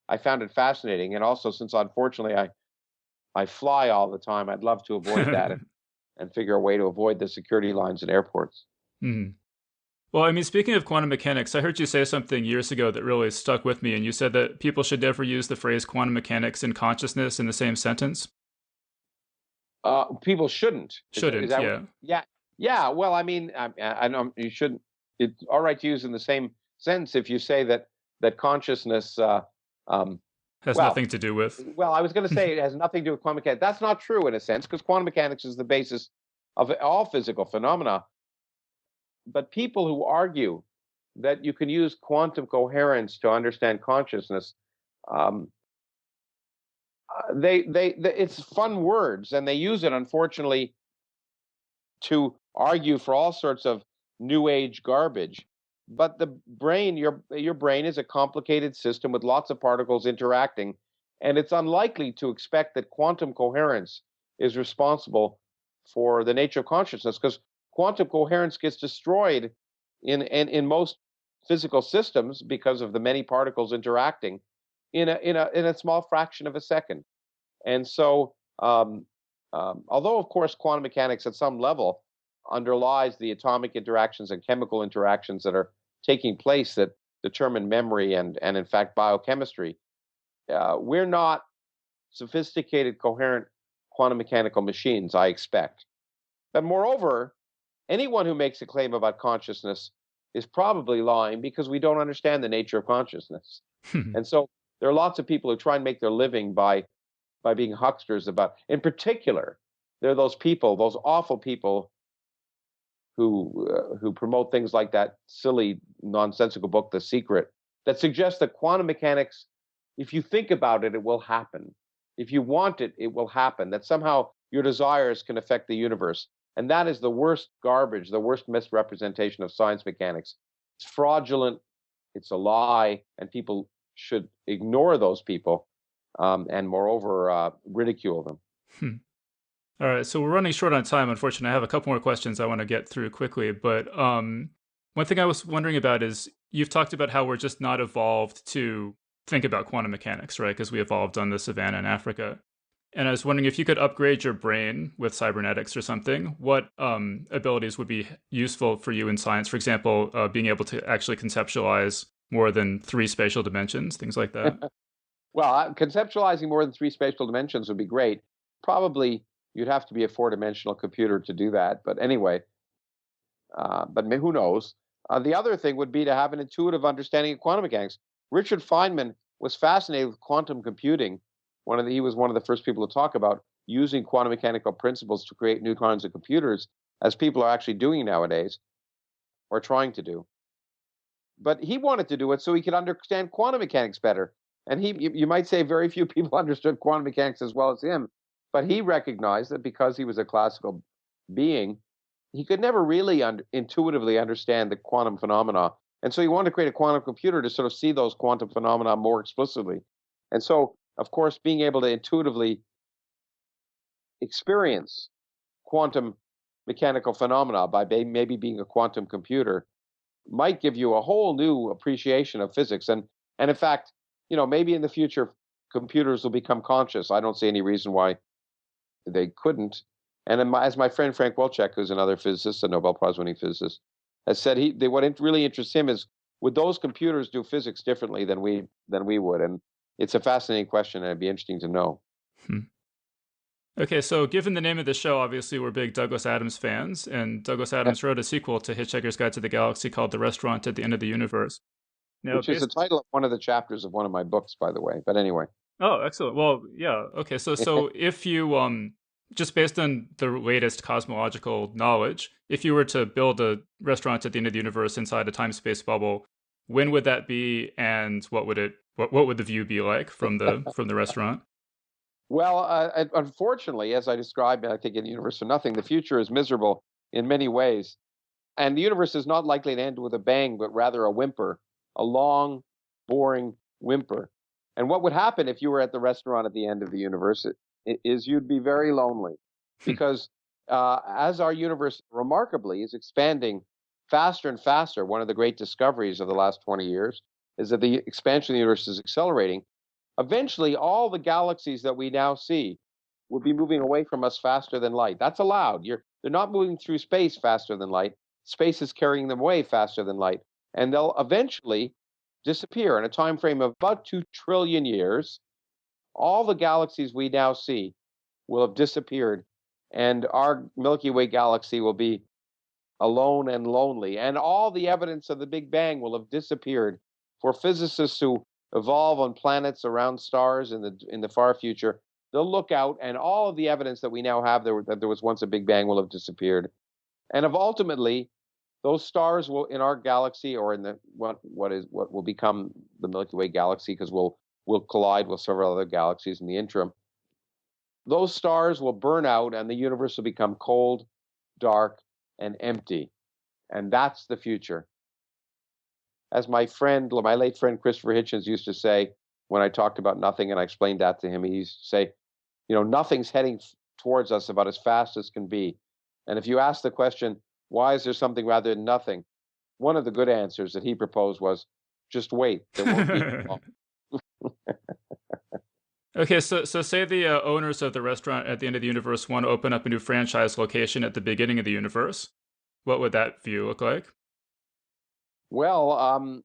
I found it fascinating, and also since unfortunately I fly all the time, I'd love to avoid that and figure a way to avoid the security lines at airports. Mm-hmm. Well, I mean, speaking of quantum mechanics, I heard you say something years ago that really stuck with me, and you said that people should never use the phrase quantum mechanics and consciousness in the same sentence. People shouldn't. Shouldn't, yeah. Yeah, well, I mean, I know you shouldn't. It's all right to use in the same sentence if you say that consciousness has nothing to do with. Well, I was going to say it has nothing to do with quantum mechanics. That's not true in a sense, because quantum mechanics is the basis of all physical phenomena. But people who argue that you can use quantum coherence to understand consciousness, it's fun words, and they use it, unfortunately, to argue for all sorts of new age garbage. But the brain, your brain is a complicated system with lots of particles interacting, and it's unlikely to expect that quantum coherence is responsible for the nature of consciousness, because quantum coherence gets destroyed in most physical systems because of the many particles interacting in a small fraction of a second. And so, although of course quantum mechanics at some level underlies the atomic interactions and chemical interactions that are taking place that determine memory and in fact biochemistry, we're not sophisticated, coherent quantum mechanical machines, I expect. But moreover, anyone who makes a claim about consciousness is probably lying because we don't understand the nature of consciousness. And so there are lots of people who try and make their living by being hucksters about, in particular, there are those people, those awful people who promote things like that silly, nonsensical book, The Secret, that suggests that quantum mechanics, if you think about it, it will happen. If you want it, it will happen. That somehow your desires can affect the universe. And that is the worst garbage, the worst misrepresentation of science mechanics. It's fraudulent, it's a lie, and people should ignore those people and moreover, ridicule them. All right, so we're running short on time, unfortunately. I have a couple more questions I want to get through quickly, but one One thing I was wondering about is you've talked about how we're just not evolved to think about quantum mechanics, right? Because we evolved on the savannah in Africa. And I was wondering if you could upgrade your brain with cybernetics or something, what abilities would be useful for you in science? For example, being able to actually conceptualize more than 3 spatial dimensions, things like that. Well, conceptualizing more than 3 spatial dimensions would be great. Probably you'd have to be a 4-dimensional computer to do that. But anyway, but who knows? The other thing would be to have an intuitive understanding of quantum mechanics. Richard Feynman was fascinated with quantum computing. He was one of the first people to talk about using quantum mechanical principles to create new kinds of computers, as people are actually doing nowadays, or trying to do. But he wanted to do it so he could understand quantum mechanics better. And you might say very few people understood quantum mechanics as well as him, but he recognized that because he was a classical being, he could never really intuitively understand the quantum phenomena. And so he wanted to create a quantum computer to sort of see those quantum phenomena more explicitly. And so, of course, being able to intuitively experience quantum mechanical phenomena by maybe being a quantum computer might give you a whole new appreciation of physics. And in fact, maybe in the future, computers will become conscious. I don't see any reason why they couldn't. And as my friend Frank Wilczek, who's another physicist, a Nobel Prize-winning physicist, has said, what really interests him is, would those computers do physics differently than we would? And it's a fascinating question, and it'd be interesting to know. Okay, so given the name of the show, obviously we're big Douglas Adams fans, and Douglas Adams wrote a sequel to Hitchhiker's Guide to the Galaxy called The Restaurant at the End of the Universe. Now, which is the title of one of the chapters of one of my books, by the way. But anyway. Oh, excellent. Well, yeah. Okay, so if you just based on the latest cosmological knowledge, if you were to build a restaurant at the end of the universe inside a time-space bubble, when would that be, and what would the view be like from the restaurant? Well, unfortunately, as I described, I think in the Universe for Nothing, the future is miserable in many ways. And the universe is not likely to end with a bang, but rather a whimper, a long, boring whimper. And what would happen if you were at the restaurant at the end of the universe is you'd be very lonely. Because as our universe remarkably is expanding faster and faster, one of the great discoveries of the last 20 years is that the expansion of the universe is accelerating. Eventually, all the galaxies that we now see will be moving away from us faster than light. That's allowed. They're not moving through space faster than light. Space is carrying them away faster than light. And they'll eventually disappear in a time frame of about 2 trillion years. All the galaxies we now see will have disappeared, and our Milky Way galaxy will be alone and lonely. And all the evidence of the Big Bang will have disappeared. For physicists who evolve on planets around stars in the far future, they'll look out, and all of the evidence that we now have that there was once a Big Bang will have disappeared. And ultimately, those stars will, in our galaxy, or in the what will become the Milky Way galaxy, because we'll collide with several other galaxies in the interim. Those stars will burn out, and the universe will become cold, dark, and empty. And that's the future. As my late friend Christopher Hitchens used to say when I talked about nothing, and I explained that to him, he used to say, nothing's heading towards us about as fast as can be. And if you ask the question, why is there something rather than nothing? One of the good answers that he proposed was, just wait. There won't be long. Okay, so say the owners of the restaurant at the end of the universe want to open up a new franchise location at the beginning of the universe. What would that view look like? Well,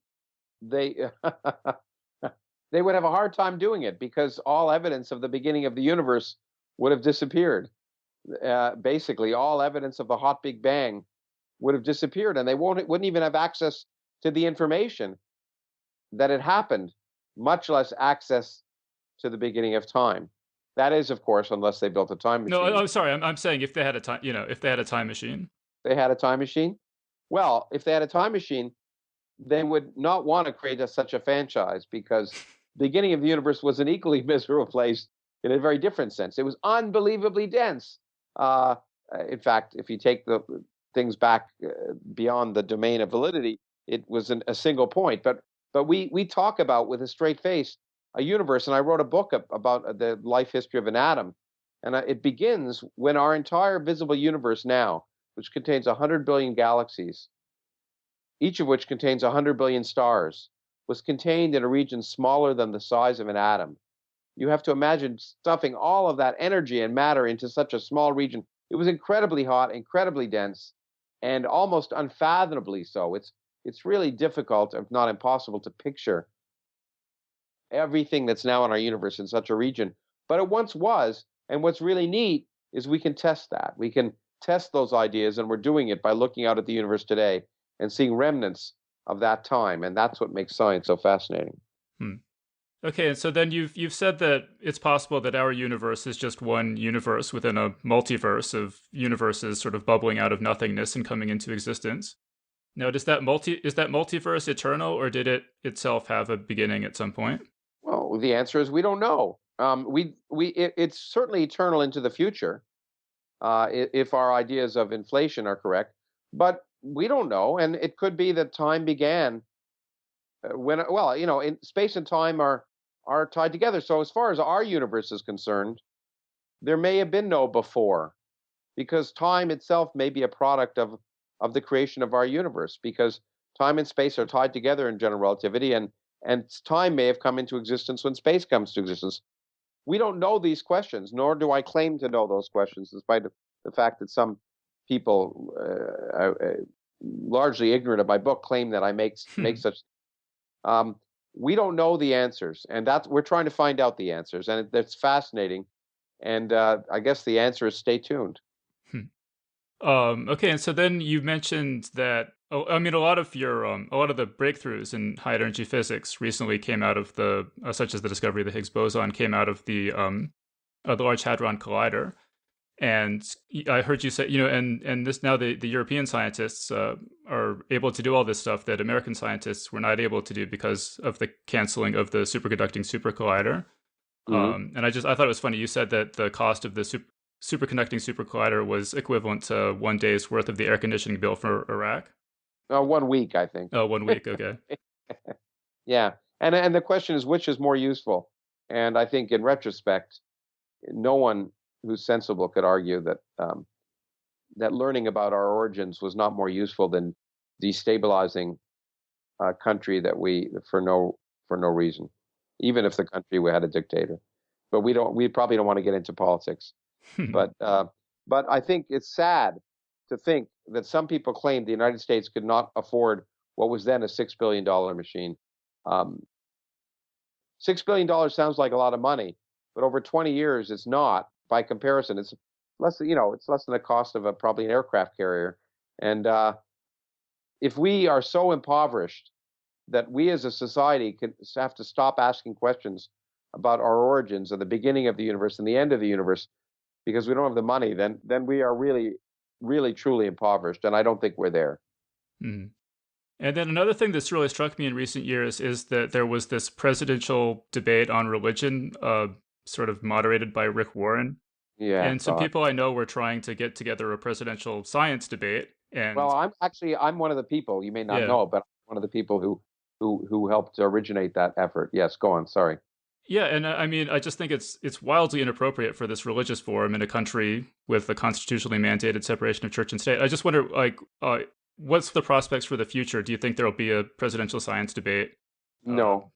they they would have a hard time doing it, because all evidence of the beginning of the universe would have disappeared. Basically, all evidence of the hot Big Bang would have disappeared, and they wouldn't even have access to the information that had happened, much less access to the beginning of time. That is, of course, unless they built a time machine. No, I'm sorry. I'm saying if they had a time, if they had a time machine. They had a time machine? Well, if they had a time machine, they would not want to create such a franchise, because the beginning of the universe was an equally miserable place in a very different sense. It was unbelievably dense. In fact, if you take the things back beyond the domain of validity, it was a single point. But we talk about, with a straight face, a universe, and I wrote a book about the life history of an atom, and it begins when our entire visible universe now, which contains 100 billion galaxies, each of which contains 100 billion stars, was contained in a region smaller than the size of an atom. You have to imagine stuffing all of that energy and matter into such a small region. It was incredibly hot, incredibly dense, and almost unfathomably so. It's really difficult, if not impossible, to picture everything that's now in our universe in such a region. But it once was, and what's really neat is we can test that. We can test those ideas, and we're doing it by looking out at the universe today and seeing remnants of that time, and that's what makes science so fascinating. Okay, and so then you've said that it's possible that our universe is just one universe within a multiverse of universes sort of bubbling out of nothingness and coming into existence. Now, is that multiverse eternal, or did it itself have a beginning at some point? Well, the answer is we don't know. It's certainly eternal into the future, if our ideas of inflation are correct, but we don't know, and it could be that time began in space and time are tied together. So as far as our universe is concerned, there may have been no before, because time itself may be a product of the creation of our universe, because time and space are tied together in general relativity, and time may have come into existence when space comes to existence. We don't know these questions, nor do I claim to know those questions, despite the fact that some people, largely ignorant of my book, claim that I make such. We don't know the answers, and we're trying to find out the answers, and it's fascinating. And I guess the answer is stay tuned. Okay, and so then you mentioned that. Oh, I mean, a lot of the breakthroughs in high energy physics recently came out of such as the discovery of the Higgs boson, came out of the Large Hadron Collider. And I heard you say, and this now the European scientists are able to do all this stuff that American scientists were not able to do because of the canceling of the superconducting super collider. Mm-hmm. And I thought it was funny. You said that the cost of the superconducting super collider was equivalent to 1 day's worth of the air conditioning bill for Iraq. 1 week, I think. Oh, 1 week. Okay. Yeah, and the question is, which is more useful? And I think, in retrospect, no one who's sensible could argue that that learning about our origins was not more useful than destabilizing a country that for no reason, even if the country had a dictator. But we probably don't want to get into politics. But I think it's sad to think that some people claimed the United States could not afford what was then a $6 billion machine. $6 billion sounds like a lot of money, but over 20 years, it's not. By comparison, it's less than the cost of probably an aircraft carrier. And if we are so impoverished that we as a society can have to stop asking questions about our origins and the beginning of the universe and the end of the universe because we don't have the money, then we are really, really, truly impoverished. And I don't think we're there. Mm. And then another thing that's really struck me in recent years is that there was this presidential debate on religion, sort of moderated by Rick Warren. Yeah. And some people I know were trying to get together a presidential science debate. And well, I'm one of the people, you may not know, but I'm one of the people who helped originate that effort. Yes, go on. Sorry. Yeah, and I mean, I just think it's wildly inappropriate for this religious forum in a country with a constitutionally mandated separation of church and state. I just wonder, what's the prospects for the future? Do you think there will be a presidential science debate? No.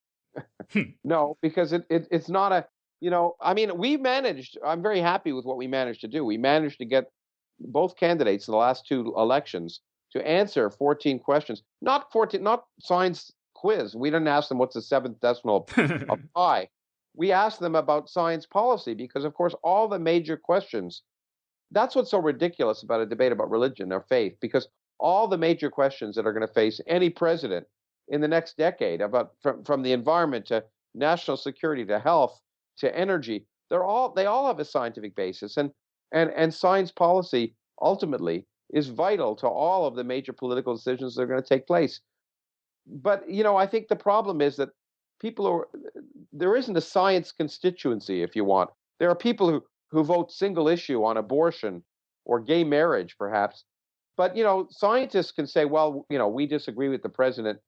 No, because it's not a, I mean, I'm very happy with what we managed to do. We managed to get both candidates in the last two elections to answer 14 questions, not science quiz. We didn't ask them what's the seventh decimal of pi. We asked them about science policy because, of course, all the major questions, that's what's so ridiculous about a debate about religion or faith, because all the major questions that are going to face any president in the next decade, about from the environment to national security to health to energy, they all have a scientific basis, and science policy ultimately is vital to all of the major political decisions that are going to take place. But I think the problem is that there isn't a science constituency, if you want. There are people who vote single issue on abortion or gay marriage, perhaps. But scientists can say, well, we disagree with the president.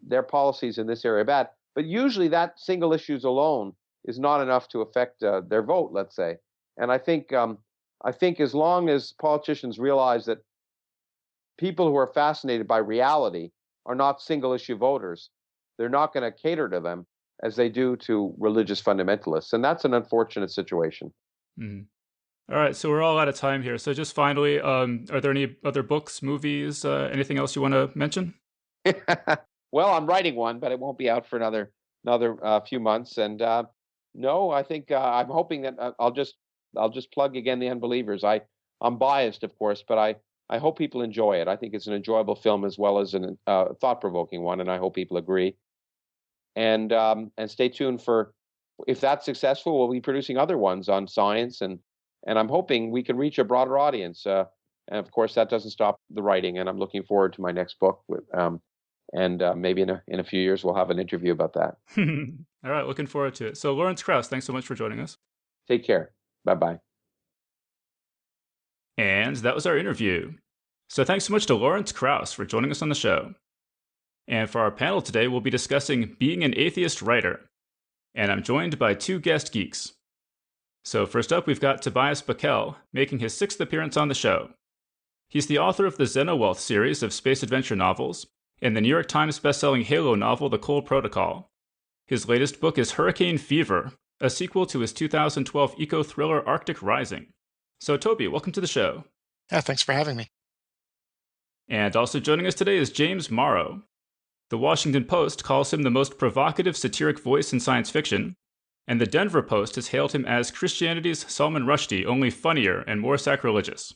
Their policies in this area are bad. But usually that single issues alone is not enough to affect their vote, let's say. And I think as long as politicians realize that people who are fascinated by reality are not single issue voters. They're not going to cater to them as they do to religious fundamentalists. And that's an unfortunate situation. Mm. All right, so we're all out of time here. So just finally, are there any other books, movies, anything else you want to mention? Well, I'm writing one, but it won't be out for another few months. And no, I think I'm hoping that I'll just plug again The Unbelievers. I'm biased, of course, but I hope people enjoy it. I think it's an enjoyable film as well as a thought-provoking one, and I hope people agree. And stay tuned for, if that's successful, we'll be producing other ones on science, and I'm hoping we can reach a broader audience. And of course, that doesn't stop the writing. And I'm looking forward to my next book. And maybe in a few years we'll have an interview about that. All right, looking forward to it. So Lawrence Krauss, thanks so much for joining us. Take care. Bye-bye. And that was our interview. So thanks so much to Lawrence Krauss for joining us on the show. And for our panel today, we'll be discussing being an atheist writer. And I'm joined by two guest geeks. So first up, we've got Tobias Buckell, making his 6th appearance on the show. He's the author of the Xenowealth series of space adventure novels, and the New York Times bestselling Halo novel The Cold Protocol. His latest book is Hurricane Fever, a sequel to his 2012 eco-thriller Arctic Rising. So Toby, welcome to the show. Yeah, thanks for having me. And also joining us today is James Morrow. The Washington Post calls him the most provocative satiric voice in science fiction, and the Denver Post has hailed him as Christianity's Salman Rushdie, only funnier and more sacrilegious.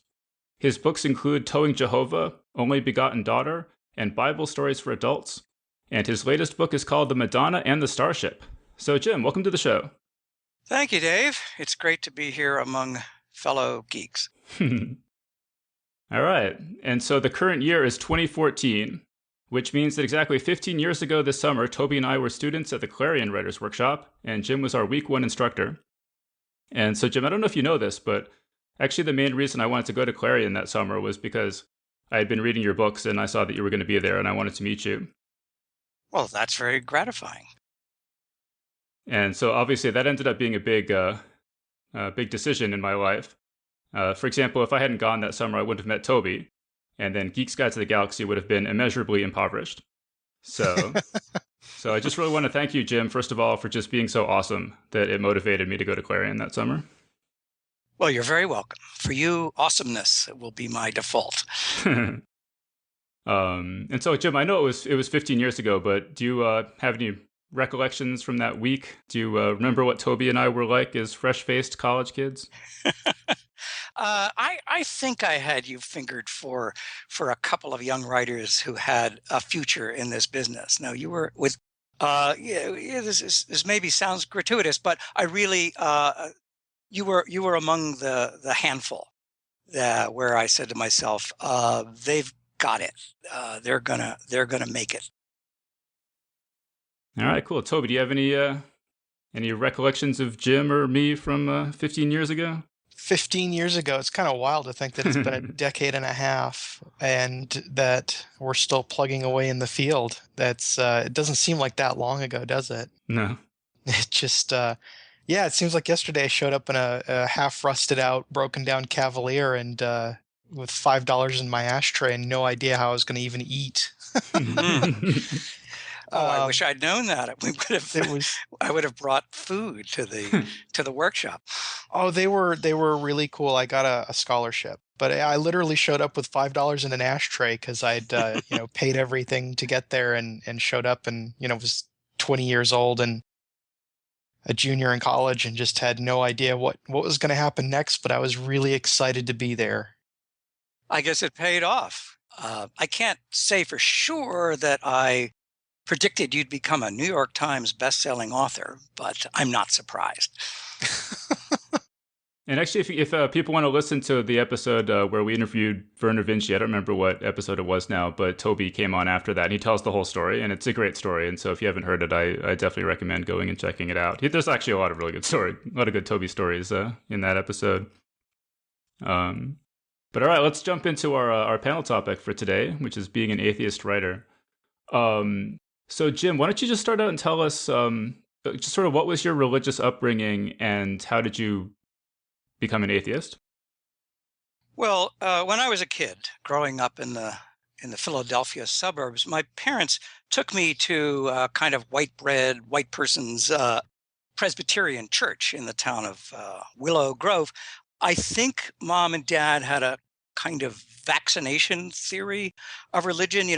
His books include Towing Jehovah, Only Begotten Daughter, and Bible Stories for Adults, and his latest book is called The Madonna and the Starship. So Jim, welcome to the show. Thank you, Dave. It's great to be here among fellow geeks. All right, and so the current year is 2014, which means that exactly 15 years ago this summer, Toby and I were students at the Clarion Writers Workshop, and Jim was our week 1 instructor. And so Jim, I don't know if you know this, but actually the main reason I wanted to go to Clarion that summer was because I had been reading your books and I saw that you were going to be there and I wanted to meet you. Well, that's very gratifying. And so obviously that ended up being a big decision in my life. For example, if I hadn't gone that summer, I wouldn't have met Toby, and then Geek's Guide to the Galaxy would have been immeasurably impoverished. So I just really want to thank you, Jim, first of all, for just being so awesome that it motivated me to go to Clarion that summer. Well, you're very welcome. For you, awesomeness will be my default. And so, Jim, I know it was 15 years ago, but do you have any recollections from that week? Do you remember what Toby and I were like as fresh-faced college kids? I think I had you fingered for a couple of young writers who had a future in this business. Now, you were with, this maybe sounds gratuitous, but I really, you were among the handful where I said to myself, they've got it. They're gonna make it. All right, cool. Toby, do you have any recollections of Jim or me from 15 years ago? 15 years ago, it's kind of wild to think that it's been a decade and a half and that we're still plugging away in the field. That's it doesn't seem like that long ago, does it? No. It just, it seems like yesterday I showed up in a half rusted out, broken down Cavalier and with $5 in my ashtray and no idea how I was going to even eat. I wish I'd known that. I would have brought food to the workshop. Oh, they were really cool. I got a scholarship, but I literally showed up with $5 in an ashtray because I'd paid everything to get there and showed up and was 20 years old and a junior in college and just had no idea what was going to happen next. But I was really excited to be there. I guess it paid off. I can't say for sure that I predicted you'd become a New York Times best-selling author, but I'm not surprised. And actually, if people want to listen to the episode where we interviewed Werner Vinci, I don't remember what episode it was now, but Toby came on after that, and he tells the whole story, and it's a great story. And so if you haven't heard it, I definitely recommend going and checking it out. There's actually a lot of really good Toby stories in that episode. But all right, let's jump into our panel topic for today, which is being an atheist writer. So Jim, why don't you just start out and tell us just sort of what was your religious upbringing and how did you become an atheist? Well, when I was a kid, growing up in the in the Philadelphia suburbs, my parents took me to a kind of white bread, white person's Presbyterian church in the town of Willow Grove. I think mom and dad had a kind of vaccination theory of religion,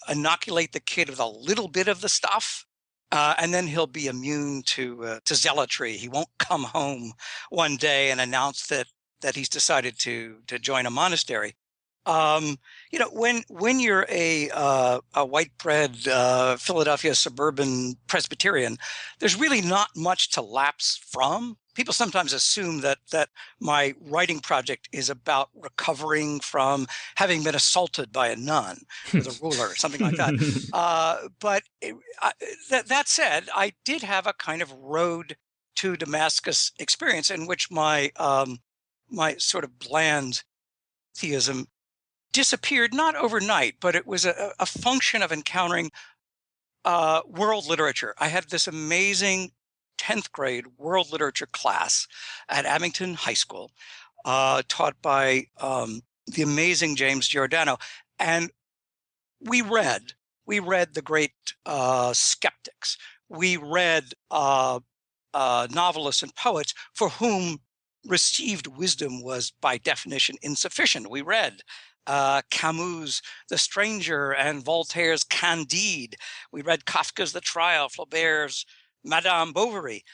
inoculate the kid with a little bit of the stuff. And then he'll be immune to zealotry. He won't come home one day and announce that he's decided to join a monastery. When you're a white bread Philadelphia suburban Presbyterian, there's really not much to lapse from. People sometimes assume that my writing project is about recovering from having been assaulted by a nun with a ruler or something like that. But that said, I did have a kind of road to Damascus experience in which my sort of bland theism disappeared, not overnight, but it was a function of encountering world literature. I had this amazing 10th grade world literature class at Abington High School, taught by the amazing James Giordano. And we read the great skeptics. We read novelists and poets for whom received wisdom was by definition insufficient. We read Camus' The Stranger and Voltaire's Candide. We read Kafka's The Trial, Flaubert's Madame Bovary,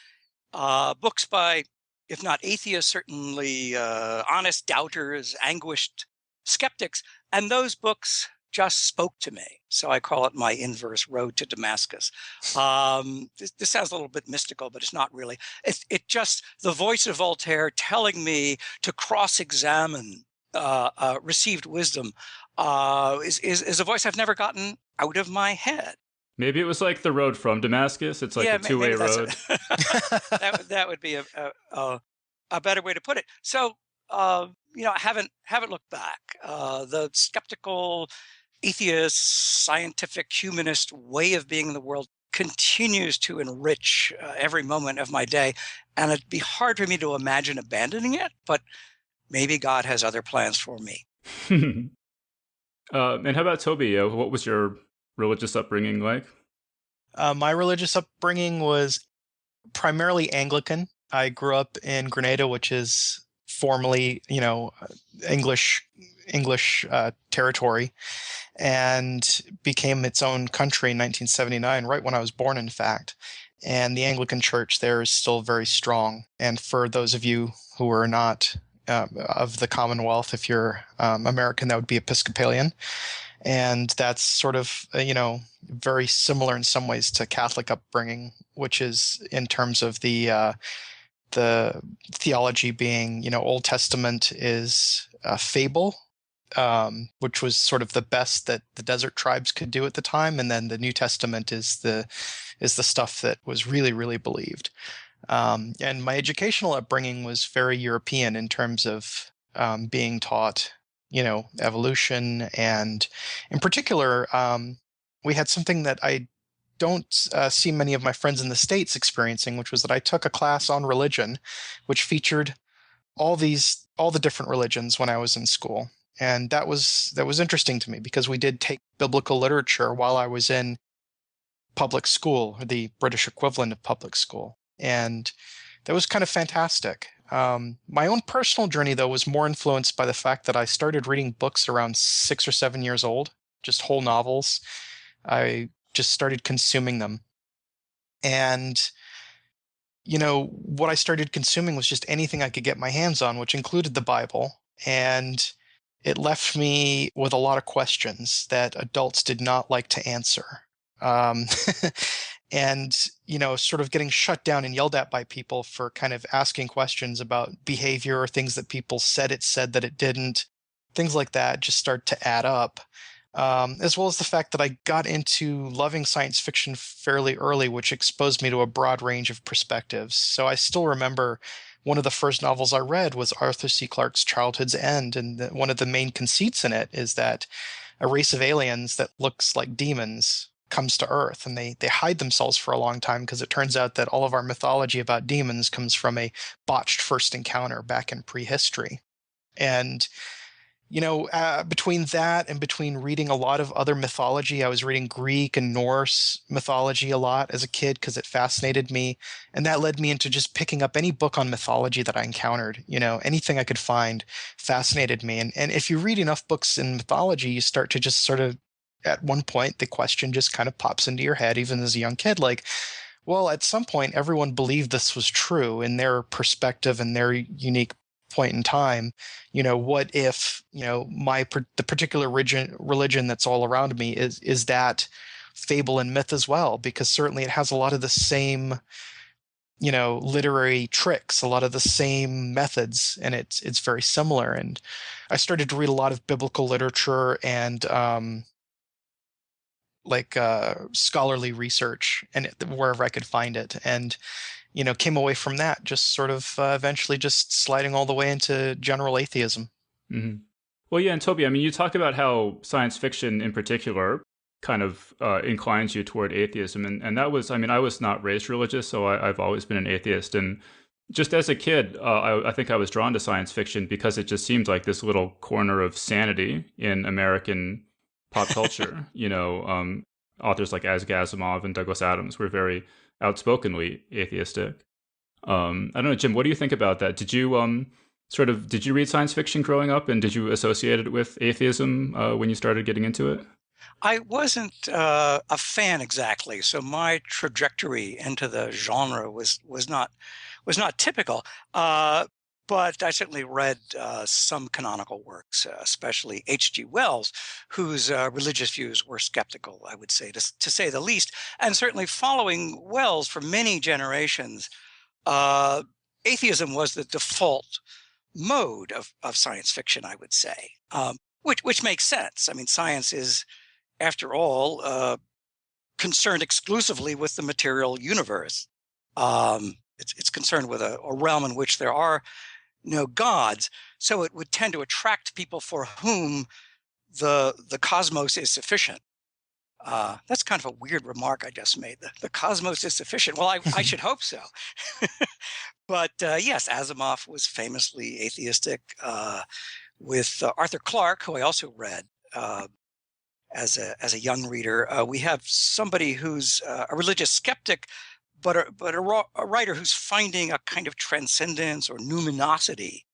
books by, if not atheists, certainly honest doubters, anguished skeptics. And those books just spoke to me. So I call it my inverse road to Damascus. This sounds a little bit mystical, but it's not really. It just, the voice of Voltaire telling me to cross-examine received wisdom is a voice I've never gotten out of my head. Maybe it was like the road from Damascus. It's like a two-way road. that would be a better way to put it. So, I haven't looked back. The skeptical, atheist, scientific, humanist way of being in the world continues to enrich every moment of my day. And it'd be hard for me to imagine abandoning it, but maybe God has other plans for me. And how about Toby? What was your religious upbringing like? My religious upbringing was primarily Anglican. I grew up in Grenada, which is formerly, English territory, and became its own country in 1979, right when I was born, in fact. And the Anglican Church there is still very strong. And for those of you who are not of the Commonwealth, if you're American, that would be Episcopalian. And that's sort of, very similar in some ways to Catholic upbringing, which is in terms of the theology being, Old Testament is a fable, which was sort of the best that the desert tribes could do at the time. And then the New Testament is the stuff that was really, really believed. And my educational upbringing was very European in terms of being taught, evolution. And in particular, we had something that I don't see many of my friends in the States experiencing, which was that I took a class on religion, which featured all the different religions when I was in school. And that was interesting to me because we did take biblical literature while I was in public school, or the British equivalent of public school. And that was kind of fantastic. My own personal journey, though, was more influenced by the fact that I started reading books around 6 or 7 years old, just whole novels. I just started consuming them. And, what I started consuming was just anything I could get my hands on, which included the Bible. And it left me with a lot of questions that adults did not like to answer. And, sort of getting shut down and yelled at by people for kind of asking questions about behavior or things that people said that it didn't. Things like that just start to add up. As well as the fact that I got into loving science fiction fairly early, which exposed me to a broad range of perspectives. So I still remember one of the first novels I read was Arthur C. Clarke's Childhood's End. And one of the main conceits in it is that a race of aliens that looks like demons comes to Earth, and they hide themselves for a long time because it turns out that all of our mythology about demons comes from a botched first encounter back in prehistory. And between that and between reading a lot of other mythology, I was reading Greek and Norse mythology a lot as a kid because it fascinated me. And that led me into just picking up any book on mythology that I encountered. Anything I could find fascinated me. And if you read enough books in mythology, you start to just sort of, at one point, the question just kind of pops into your head, even as a young kid, like, well, at some point, everyone believed this was true in their perspective and their unique point in time. What if the particular religion that's all around me is that fable and myth as well? Because certainly it has a lot of the same literary tricks, a lot of the same methods, and it's very similar. And I started to read a lot of biblical literature and scholarly research, and wherever I could find it, and came away from that just sort of eventually just sliding all the way into general atheism. Mm-hmm. Well, yeah, and Toby, I mean, you talk about how science fiction in particular kind of inclines you toward atheism, and that was, I mean, I was not raised religious, so I've always been an atheist, and just as a kid, I think I was drawn to science fiction because it just seemed like this little corner of sanity in American pop culture. Authors like Isaac Asimov and Douglas Adams were very outspokenly atheistic. I don't know, Jim, what do you think about that? Did you did you read science fiction growing up, and did you associate it with atheism when you started getting into it? I wasn't a fan exactly, so my trajectory into the genre was not typical. But I certainly read some canonical works, especially H.G. Wells, whose religious views were skeptical, I would say, to say the least. And certainly following Wells for many generations, atheism was the default mode of science fiction, I would say, which makes sense. I mean, science is, after all, concerned exclusively with the material universe. It's concerned with a realm in which there are no gods, so it would tend to attract people for whom the cosmos is sufficient. That's kind of a weird remark I just made. The cosmos is sufficient. Well, I should hope so. But yes, Asimov was famously atheistic. With Arthur Clarke, who I also read as a young reader, we have somebody who's a religious skeptic, but a writer who's finding a kind of transcendence or numinosity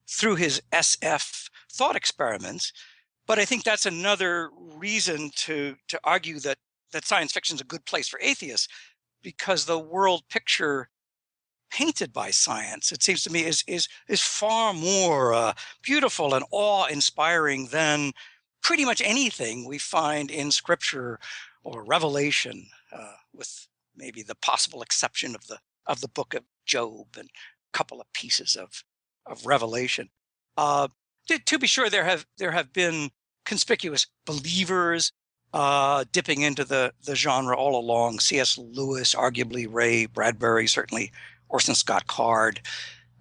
through his SF thought experiments. But I think that's another reason to argue that science fiction is a good place for atheists, because the world picture painted by science, it seems to me, is far more beautiful and awe-inspiring than pretty much anything we find in scripture or Revelation, with maybe the possible exception of the book of Job and a couple of pieces of Revelation. To be sure, there have been conspicuous believers dipping into the genre all along. C.S. Lewis, arguably Ray Bradbury, certainly Orson Scott Card,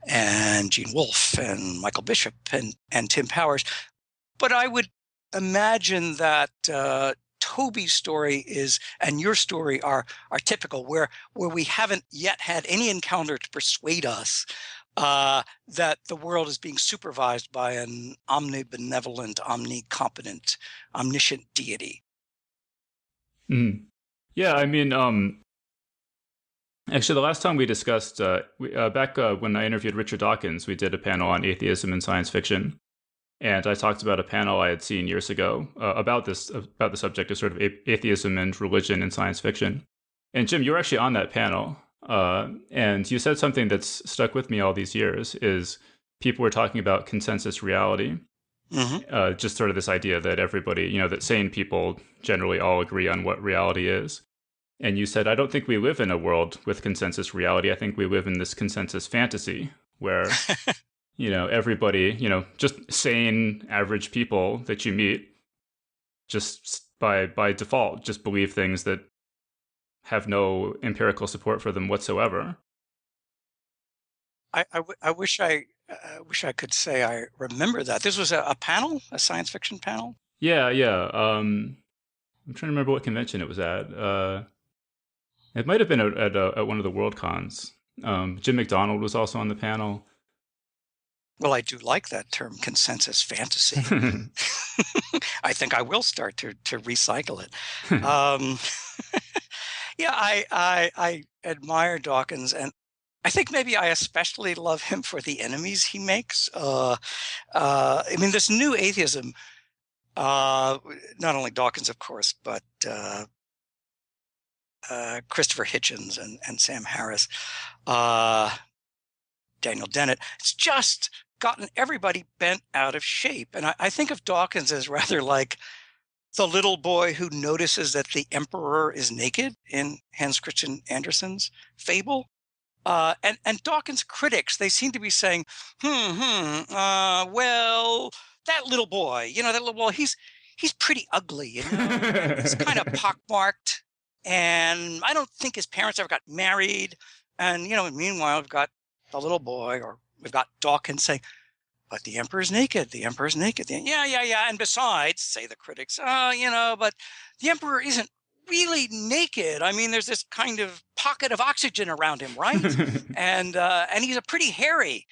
and Gene Wolfe, and Michael Bishop, and Tim Powers. But I would imagine that Toby's story and your story are typical, where we haven't yet had any encounter to persuade us that the world is being supervised by an omnibenevolent, omnicompetent, omniscient deity. Mm. Yeah, I mean, actually, the last time we discussed, back when I interviewed Richard Dawkins, we did a panel on atheism and science fiction. And I talked about a panel I had seen years ago about the subject of sort of atheism and religion and science fiction. And Jim, you were actually on that panel, and you said something that's stuck with me all these years, is people were talking about consensus reality. Mm-hmm. Just sort of this idea that everybody, that sane people generally all agree on what reality is. And you said, I don't think we live in a world with consensus reality. I think we live in this consensus fantasy where... everybody, just sane, average people that you meet, just by default, just believe things that have no empirical support for them whatsoever. I wish I could say I remember that. This was a panel, a science fiction panel? Yeah. I'm trying to remember what convention it was at. It might have been at one of the World Cons. Jim McDonald was also on the panel. Well, I do like that term, consensus fantasy. I think I will start to recycle it. Yeah, I admire Dawkins, and I think maybe I especially love him for the enemies he makes. I mean, this new atheism, not only Dawkins, of course, but Christopher Hitchens and Sam Harris, Daniel Dennett. It's just gotten everybody bent out of shape. And I think of Dawkins as rather like the little boy who notices that the emperor is naked in Hans Christian Andersen's fable. And Dawkins' critics, they seem to be saying, well, that little boy, he's pretty ugly, he's kind of pockmarked, and I don't think his parents ever got married. And, meanwhile, we've got the little boy, or we've got Dawkins saying, but the emperor's naked. The emperor's naked. Yeah. And besides, say the critics, but the emperor isn't really naked. I mean, there's this kind of pocket of oxygen around him, right? and he's a pretty hairy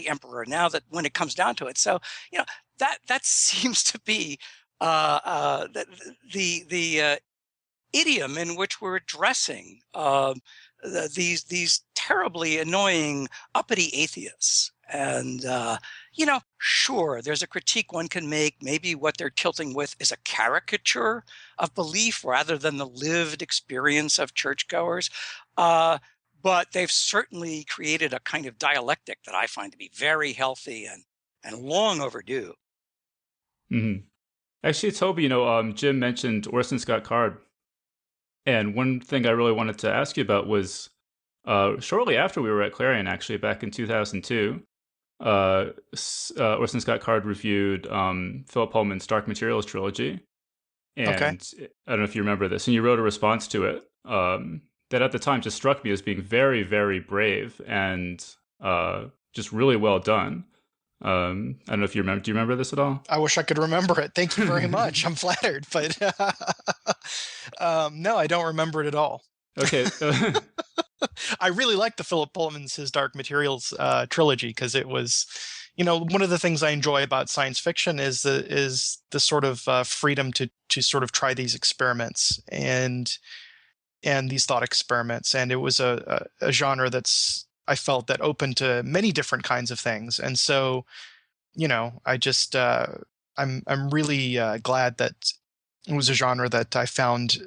emperor now, that when it comes down to it. So, that seems to be the idiom in which we're addressing these terribly annoying uppity atheists. And, sure, there's a critique one can make. Maybe what they're tilting with is a caricature of belief rather than the lived experience of churchgoers. But they've certainly created a kind of dialectic that I find to be very healthy and long overdue. Mm-hmm. Actually, Toby, Jim mentioned Orson Scott Card. And one thing I really wanted to ask you about was shortly after we were at Clarion, actually, back in 2002, Orson Scott Card reviewed Philip Pullman's Dark Materials trilogy. And I don't know if you remember this, and you wrote a response to it that at the time just struck me as being very, very brave and just really well done. I don't know if you remember. Do you remember this at all? I wish I could remember it. Thank you very much. I'm flattered, but no, I don't remember it at all. Okay. I really like the Philip Pullman's His Dark Materials trilogy, because it was, one of the things I enjoy about science fiction is the sort of freedom to sort of try these experiments and these thought experiments. And it was a genre that's, I felt, that open to many different kinds of things. And so, I just, I'm really glad that it was a genre that I found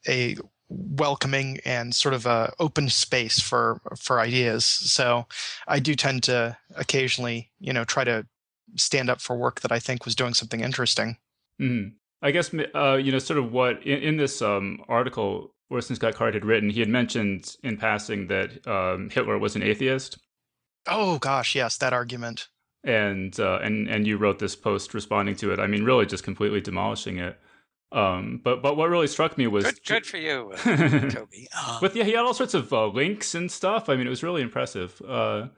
a welcoming and sort of a open space for ideas. So I do tend to occasionally, try to stand up for work that I think was doing something interesting. Mm-hmm. I guess, sort of what in this article Orson Scott Card had written, he had mentioned in passing that Hitler was an atheist. Oh gosh, yes, that argument. And you wrote this post responding to it. I mean, really just completely demolishing it. But what really struck me was good for you, Toby. But yeah, he had all sorts of links and stuff. I mean, it was really impressive. I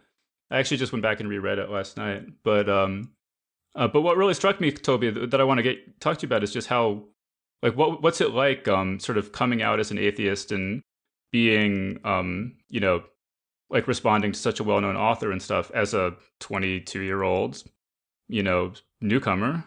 actually just went back and reread it last night. But what really struck me, Toby, that I want to talk to you about is just how, like, what's it like, sort of coming out as an atheist and being, like responding to such a well-known author and stuff as a 22-year-old, newcomer.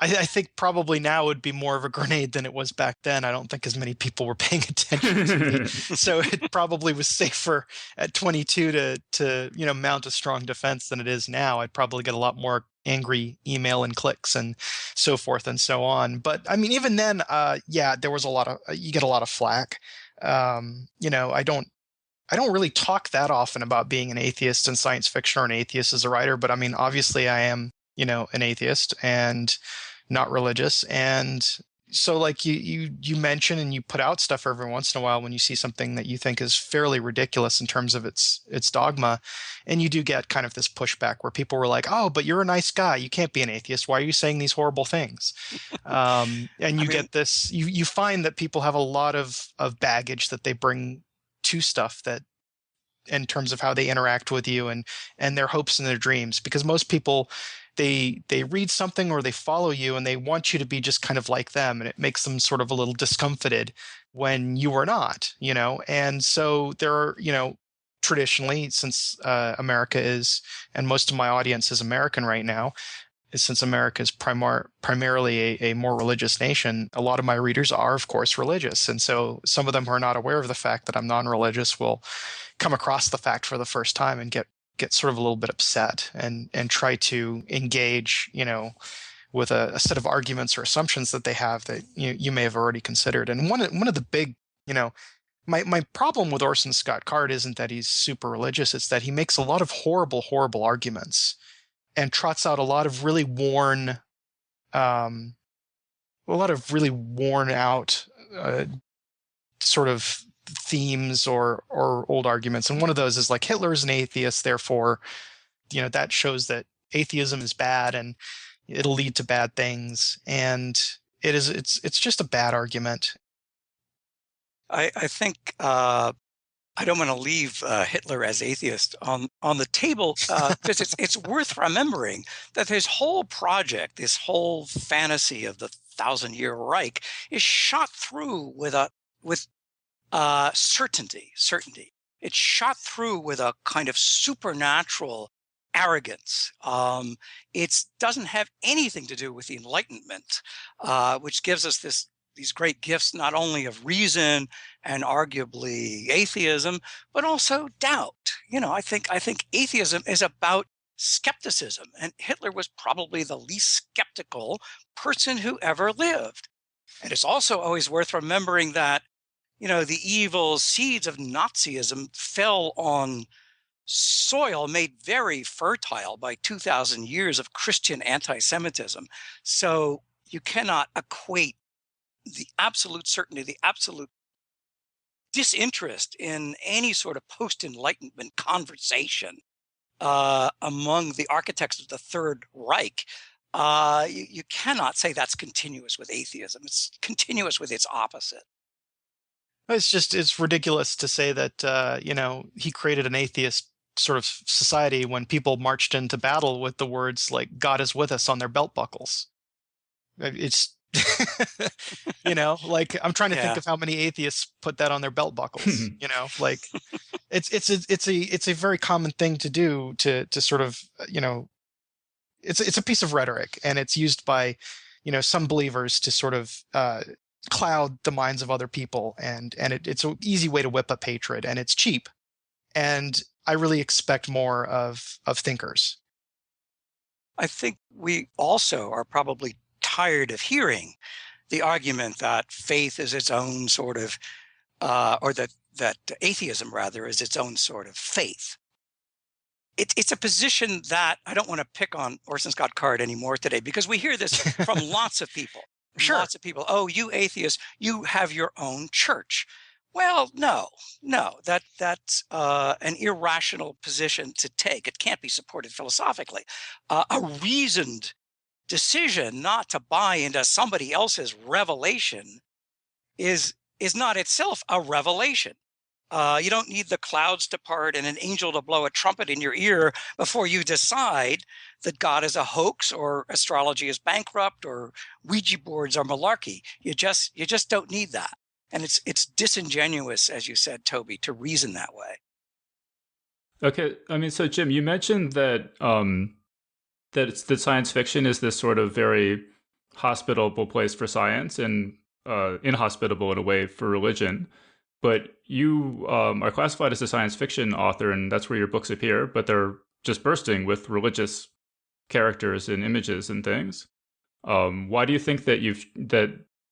I think probably now would be more of a grenade than it was back then. I don't think as many people were paying attention to me. So it probably was safer at 22 to mount a strong defense than it is now. I'd probably get a lot more angry email and clicks and so forth and so on. But I mean, even then, there was you get a lot of flack. I don't really talk that often about being an atheist in science fiction or an atheist as a writer, but I mean, obviously I am, an atheist and not religious. And so like you mention and you put out stuff every once in a while when you see something that you think is fairly ridiculous in terms of its dogma. And you do get kind of this pushback where people were like, oh, but you're a nice guy. You can't be an atheist. Why are you saying these horrible things? And you get this, you find that people have a lot of baggage that they bring to stuff that, in terms of how they interact with you and their hopes and their dreams, because most people, they read something or they follow you and they want you to be just kind of like them, and it makes them sort of a little discomfited when you are not, and so there are, traditionally, since America is, and most of my audience is American right now, since America is primarily a more religious nation, a lot of my readers are, of course, religious. And so some of them who are not aware of the fact that I'm non-religious will come across the fact for the first time and get sort of a little bit upset and try to engage, with a set of arguments or assumptions that they have that you may have already considered. And one of the big, my problem with Orson Scott Card isn't that he's super religious. It's that he makes a lot of horrible arguments and trots out a lot of really worn out sort of themes or old arguments. And one of those is like, Hitler's an atheist, therefore, that shows that atheism is bad and it'll lead to bad things. And it's just a bad argument. I think I don't want to leave Hitler as atheist on the table, because it's worth remembering that his whole project, this whole fantasy of the 1,000-year Reich, is shot through with certainty. It's shot through with a kind of supernatural arrogance. It doesn't have anything to do with the Enlightenment, which gives us these great gifts, not only of reason and arguably atheism, but also doubt. I think atheism is about skepticism, and Hitler was probably the least skeptical person who ever lived. And it's also always worth remembering that, the evil seeds of Nazism fell on soil made very fertile by 2,000 years of Christian anti-Semitism. So you cannot equate the absolute certainty, the absolute disinterest in any sort of post-Enlightenment conversation among the architects of the Third Reich. You cannot say that's continuous with atheism. It's continuous with its opposite. It's ridiculous to say that, he created an atheist sort of society when people marched into battle with the words like, God is with us on their belt buckles. It's, like I'm trying to think of how many atheists put that on their belt buckles, like it's a very common thing to do to sort of, it's a piece of rhetoric, and it's used by, some believers to sort of, cloud the minds of other people. And it's an easy way to whip up hatred, and it's cheap. And I really expect more of thinkers. I think we also are probably tired of hearing the argument that faith is its own sort of, or that atheism rather is its own sort of faith. It's a position that I don't want to pick on Orson Scott Card anymore today, because we hear this from lots of people. Sure. Lots of people. Oh, you atheists, you have your own church. Well, no, that's an irrational position to take. It can't be supported philosophically. A reasoned decision not to buy into somebody else's revelation is not itself a revelation. You don't need the clouds to part and an angel to blow a trumpet in your ear before you decide that God is a hoax, or astrology is bankrupt, or Ouija boards are malarkey. You just don't need that. And it's disingenuous, as you said, Toby, to reason that way. Okay, I mean, so Jim, you mentioned that that science fiction is this sort of very hospitable place for science, and inhospitable in a way for religion. But you are classified as a science fiction author, and that's where your books appear. But they're just bursting with religious characters and images and things. Why do you think that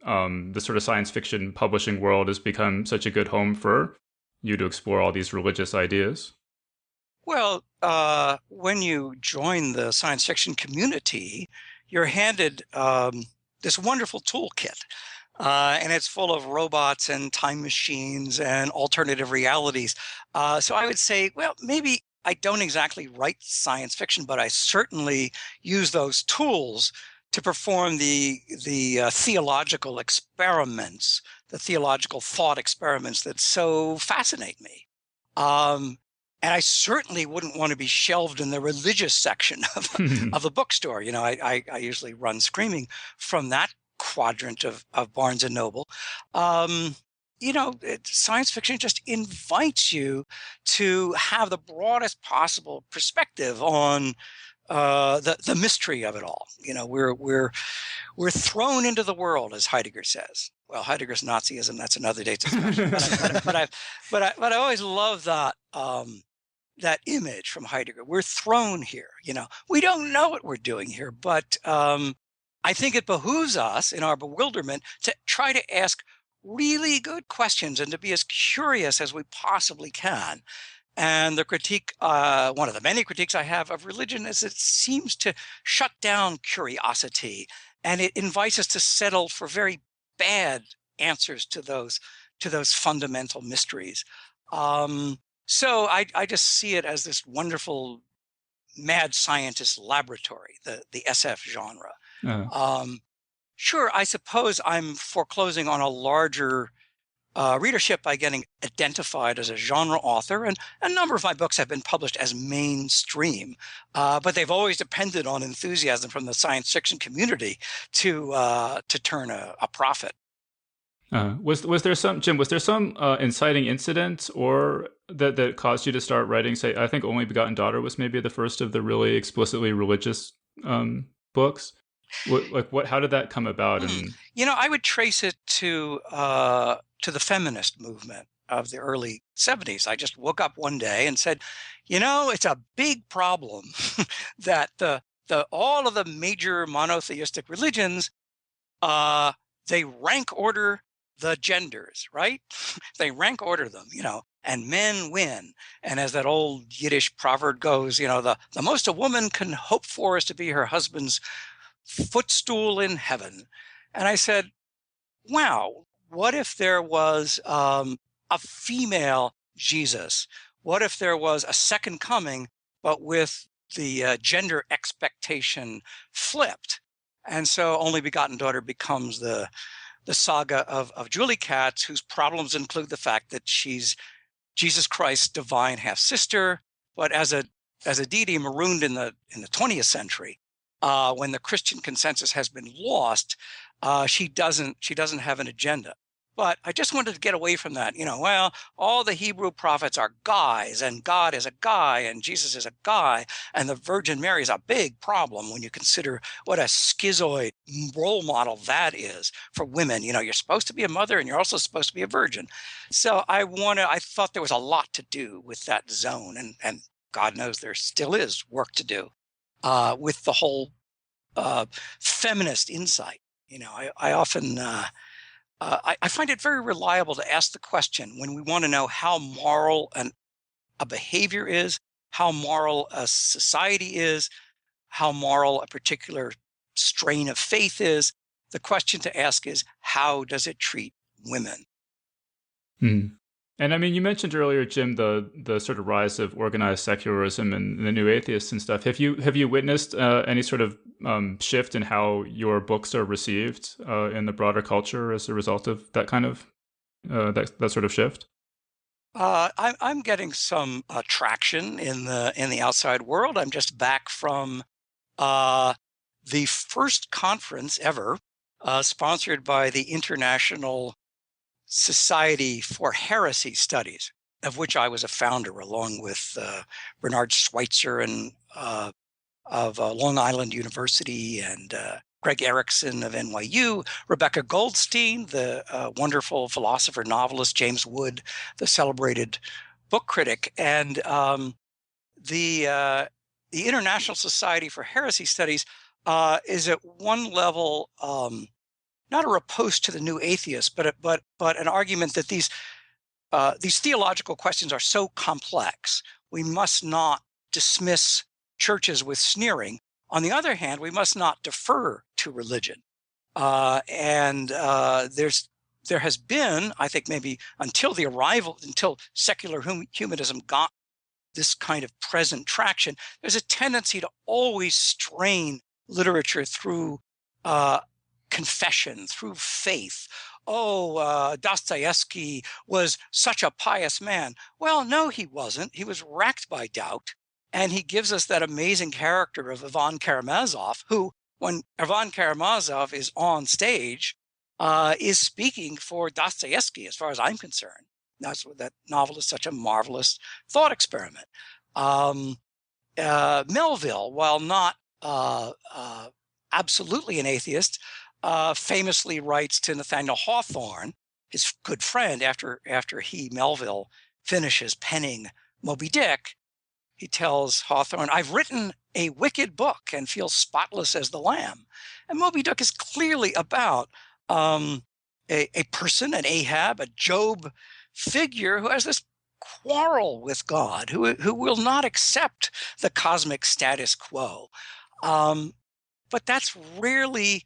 the sort of science fiction publishing world has become such a good home for you to explore all these religious ideas? Well, when you join the science fiction community, you're handed this wonderful toolkit. And it's full of robots and time machines and alternative realities. So I would say, well, maybe I don't exactly write science fiction, but I certainly use those tools to perform the theological experiments, the theological thought experiments that so fascinate me. And I certainly wouldn't want to be shelved in the religious section of a bookstore. I usually run screaming from that quadrant of Barnes and Noble. science fiction just invites you to have the broadest possible perspective on the mystery of it all. We're thrown into the world, as Heidegger says. Well, Heidegger's Nazism, that's another day's discussion. but I always love that that image from Heidegger. We're thrown here. We don't know what we're doing here, but I think it behooves us in our bewilderment to try to ask really good questions and to be as curious as we possibly can. And the critique, one of the many critiques I have of religion, is it seems to shut down curiosity, and it invites us to settle for very bad answers to those fundamental mysteries. So I just see it as this wonderful mad scientist laboratory, the SF genre. Sure, I suppose I'm foreclosing on a larger readership by getting identified as a genre author, and a number of my books have been published as mainstream, but they've always depended on enthusiasm from the science fiction community to turn a profit. Was there some, Jim? Was there some inciting incident or that caused you to start writing? Say, I think Only Begotten Daughter was maybe the first of the really explicitly religious books. How did that come about? And I would trace it to the feminist movement of the early 70s. I just woke up one day and said, it's a big problem that all of the major monotheistic religions, they rank order the genders, right? They rank order them, and men win. And as that old Yiddish proverb goes, the most a woman can hope for is to be her husband's footstool in heaven. And I said, wow, what if there was a female Jesus? What if there was a second coming, but with the gender expectation flipped? And so Only Begotten Daughter becomes the saga of Julie Katz, whose problems include the fact that she's Jesus Christ's divine half-sister, but as a deity marooned in the 20th century, when the Christian consensus has been lost, she doesn't have an agenda. But I just wanted to get away from that. All the Hebrew prophets are guys, and God is a guy, and Jesus is a guy, and the Virgin Mary is a big problem when you consider what a schizoid role model that is for women. You're supposed to be a mother, and you're also supposed to be a virgin. So I thought there was a lot to do with that zone, and God knows there still is work to do with the whole feminist insight. I often I find it very reliable to ask the question when we want to know how moral a behavior is, how moral a society is, how moral a particular strain of faith is. The question to ask is, how does it treat women? And I mean, you mentioned earlier, Jim, the sort of rise of organized secularism and the new atheists and stuff. Have you witnessed any sort of shift in how your books are received in the broader culture as a result of that kind of that sort of shift? I'm getting some traction in the outside world. I'm just back from the first conference ever, sponsored by the International Society for Heresy Studies, of which I was a founder, along with Bernard Schweitzer and of Long Island University, and Greg Erickson of NYU, Rebecca Goldstein, the wonderful philosopher novelist, James Wood, the celebrated book critic, and the International Society for Heresy Studies is at one level not a riposte to the new atheists, but an argument that these theological questions are so complex, we must not dismiss churches with sneering. On the other hand, we must not defer to religion. And there has been, I think, maybe until secular humanism got this kind of present traction, there's a tendency to always strain literature through confession, through faith. Dostoevsky was such a pious man. Well, no, he wasn't. He was racked by doubt. And he gives us that amazing character of Ivan Karamazov, who, when Ivan Karamazov is on stage, is speaking for Dostoevsky, as far as I'm concerned. That's what that novel is, such a marvelous thought experiment. Melville, while not absolutely an atheist, famously writes to Nathaniel Hawthorne, his good friend, after Melville finishes penning Moby Dick. He tells Hawthorne, "I've written a wicked book and feel spotless as the lamb." And Moby Dick is clearly about a person, an Ahab, a Job figure who has this quarrel with God, who will not accept the cosmic status quo. But that's rarely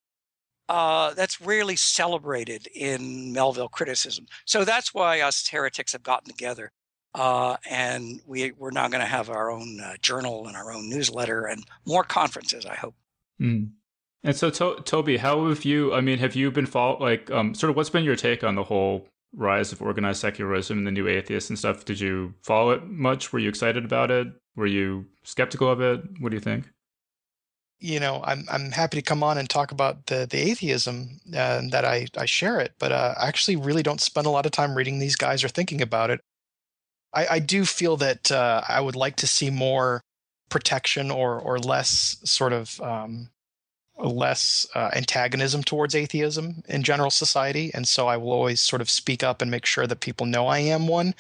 celebrated in Melville criticism. So that's why us heretics have gotten together, and we're now going to have our own journal and our own newsletter and more conferences, I hope. Mm. And so, Toby, how have you? I mean, have you been sort of what's been your take on the whole rise of organized secularism and the new atheists and stuff? Did you follow it much? Were you excited about it? Were you skeptical of it? What do you think? I'm happy to come on and talk about the atheism that I share it, but I actually really don't spend a lot of time reading these guys or thinking about it. I do feel that I would like to see more protection or less sort of less antagonism towards atheism in general society, and so I will always sort of speak up and make sure that people know I am one.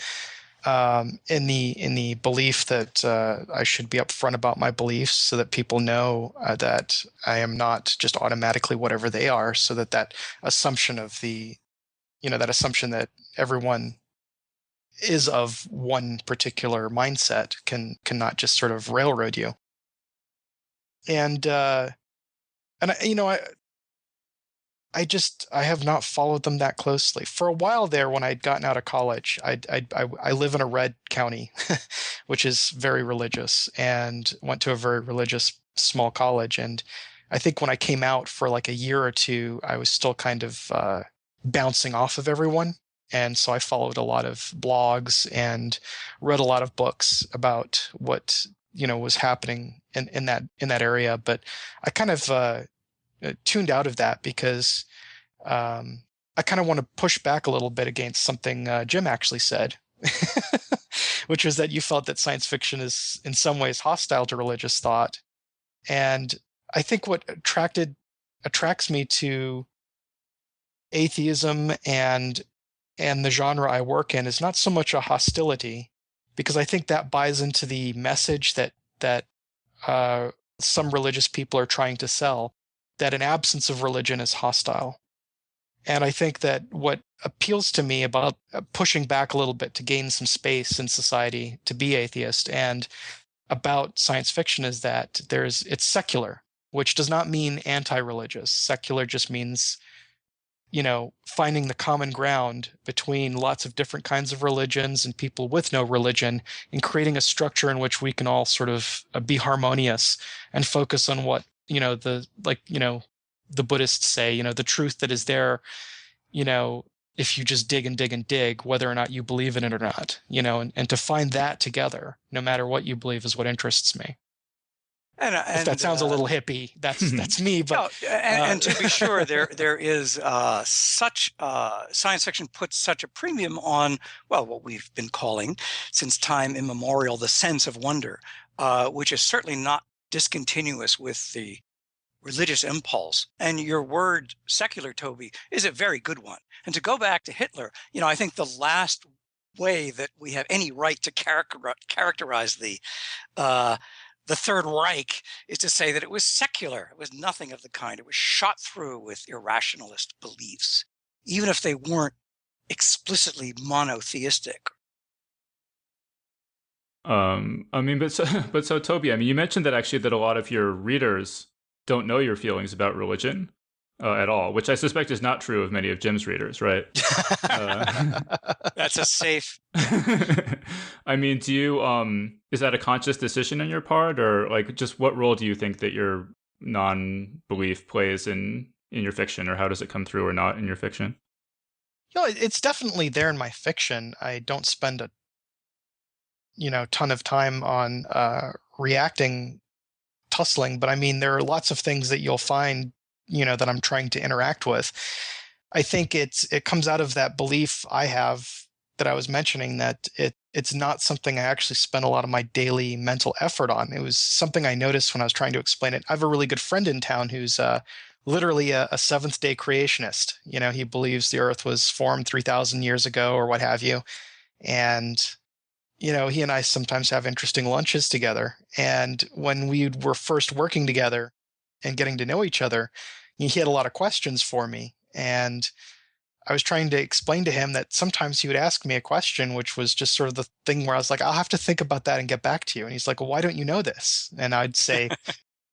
In the belief that I should be upfront about my beliefs so that people know that I am not just automatically whatever they are, so that assumption of that assumption that everyone is of one particular mindset cannot just sort of railroad you. And I have not followed them that closely. For a while there, when I'd gotten out of college, I live in a red county, which is very religious, and went to a very religious small college. And I think when I came out for like a year or two, I was still kind of bouncing off of everyone. And so I followed a lot of blogs and read a lot of books about what was happening in that area. But I kind of tuned out of that because I kind of want to push back a little bit against something Jim actually said, which was that you felt that science fiction is in some ways hostile to religious thought. And I think what attracts me to atheism and the genre I work in is not so much a hostility, because I think that buys into the message that some religious people are trying to sell, that an absence of religion is hostile. And I think that what appeals to me about pushing back a little bit to gain some space in society to be atheist and about science fiction is that it's secular, which does not mean anti-religious. Secular just means, finding the common ground between lots of different kinds of religions and people with no religion, and creating a structure in which we can all sort of be harmonious and focus on what the Buddhists say, the truth that is there, if you just dig and dig and dig, whether or not you believe in it or not, and to find that together, no matter what you believe, is what interests me. And if that sounds a little hippie, that's me. But no, and to be sure, there is such science fiction puts such a premium on what we've been calling since time immemorial the sense of wonder, which is certainly not discontinuous with the religious impulse. And your word secular, Toby, is a very good one. And to go back to Hitler, I think the last way that we have any right to characterize the Third Reich is to say that it was secular. It was nothing of the kind. It was shot through with irrationalist beliefs, even if they weren't explicitly monotheistic. But so Toby, you mentioned that actually that a lot of your readers don't know your feelings about religion at all, which I suspect is not true of many of Jim's readers, right? That's a safe. Do you is that a conscious decision on your part, or just what role do you think that your non-belief plays in your fiction, or how does it come through or not in your fiction? It's definitely there in my fiction. I don't spend a ton of time on tussling, but there are lots of things that you'll find that I'm trying to interact with. I think it comes out of that belief I have that I was mentioning, that it's not something I actually spent a lot of my daily mental effort on. It was something I noticed when I was trying to explain it. I have a really good friend in town who's literally a Seventh-day creationist. You know, he believes the Earth was formed 3,000 years ago or what have you. And, you know, he and I sometimes have interesting lunches together. And when we were first working together and getting to know each other, he had a lot of questions for me. And I was trying to explain to him that sometimes he would ask me a question, which was just sort of the thing where I was like, I'll have to think about that and get back to you. And he's like, well, why don't you know this? And I'd say,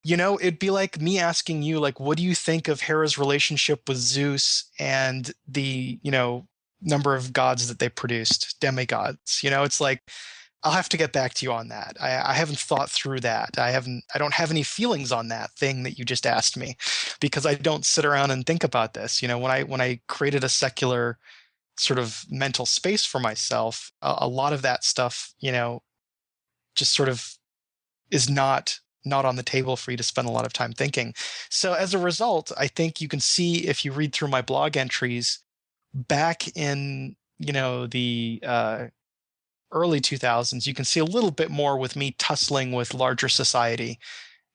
you know, it'd be like me asking you, like, what do you think of Hera's relationship with Zeus and the, you know, number of gods that they produced, demigods? You know, it's like, I'll have to get back to you on that. I haven't thought through that. I don't have any feelings on that thing that you just asked me, because I don't sit around and think about this. You know, when I created a secular sort of mental space for myself, a lot of that stuff, you know, just sort of is not on the table for you to spend a lot of time thinking. So as a result, I think you can see, if you read through my blog entries back in, you know, the early 2000s, you can see a little bit more with me tussling with larger society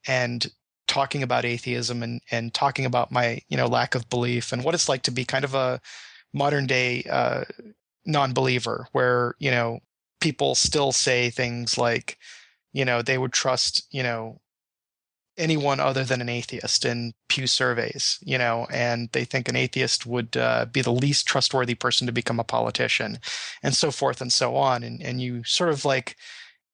and talking about atheism and talking about my, you know, lack of belief and what it's like to be kind of a modern day non-believer, where, you know, people still say things like, you know, they would trust, you know, anyone other than an atheist in Pew surveys, you know, and they think an atheist would be the least trustworthy person to become a politician, and so forth and so on. And you sort of like,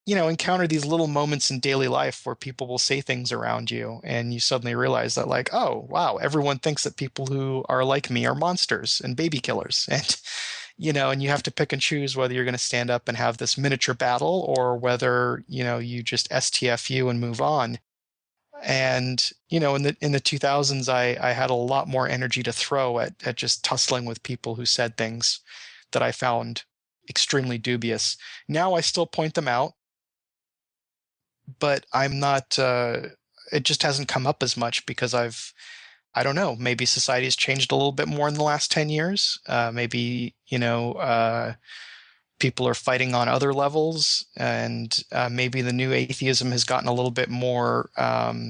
you know, encounter these little moments in daily life where people will say things around you, and you suddenly realize that, like, oh, wow, everyone thinks that people who are like me are monsters and baby killers. And, you know, and you have to pick and choose whether you're going to stand up and have this miniature battle, or whether, you know, you just STFU and move on. And, you know, in the 2000s, I had a lot more energy to throw at just tussling with people who said things that I found extremely dubious. Now I still point them out, but I'm not, it just hasn't come up as much because I don't know, maybe society's changed a little bit more in the last 10 years. Maybe, you know, people are fighting on other levels, and maybe the new atheism has gotten a little bit more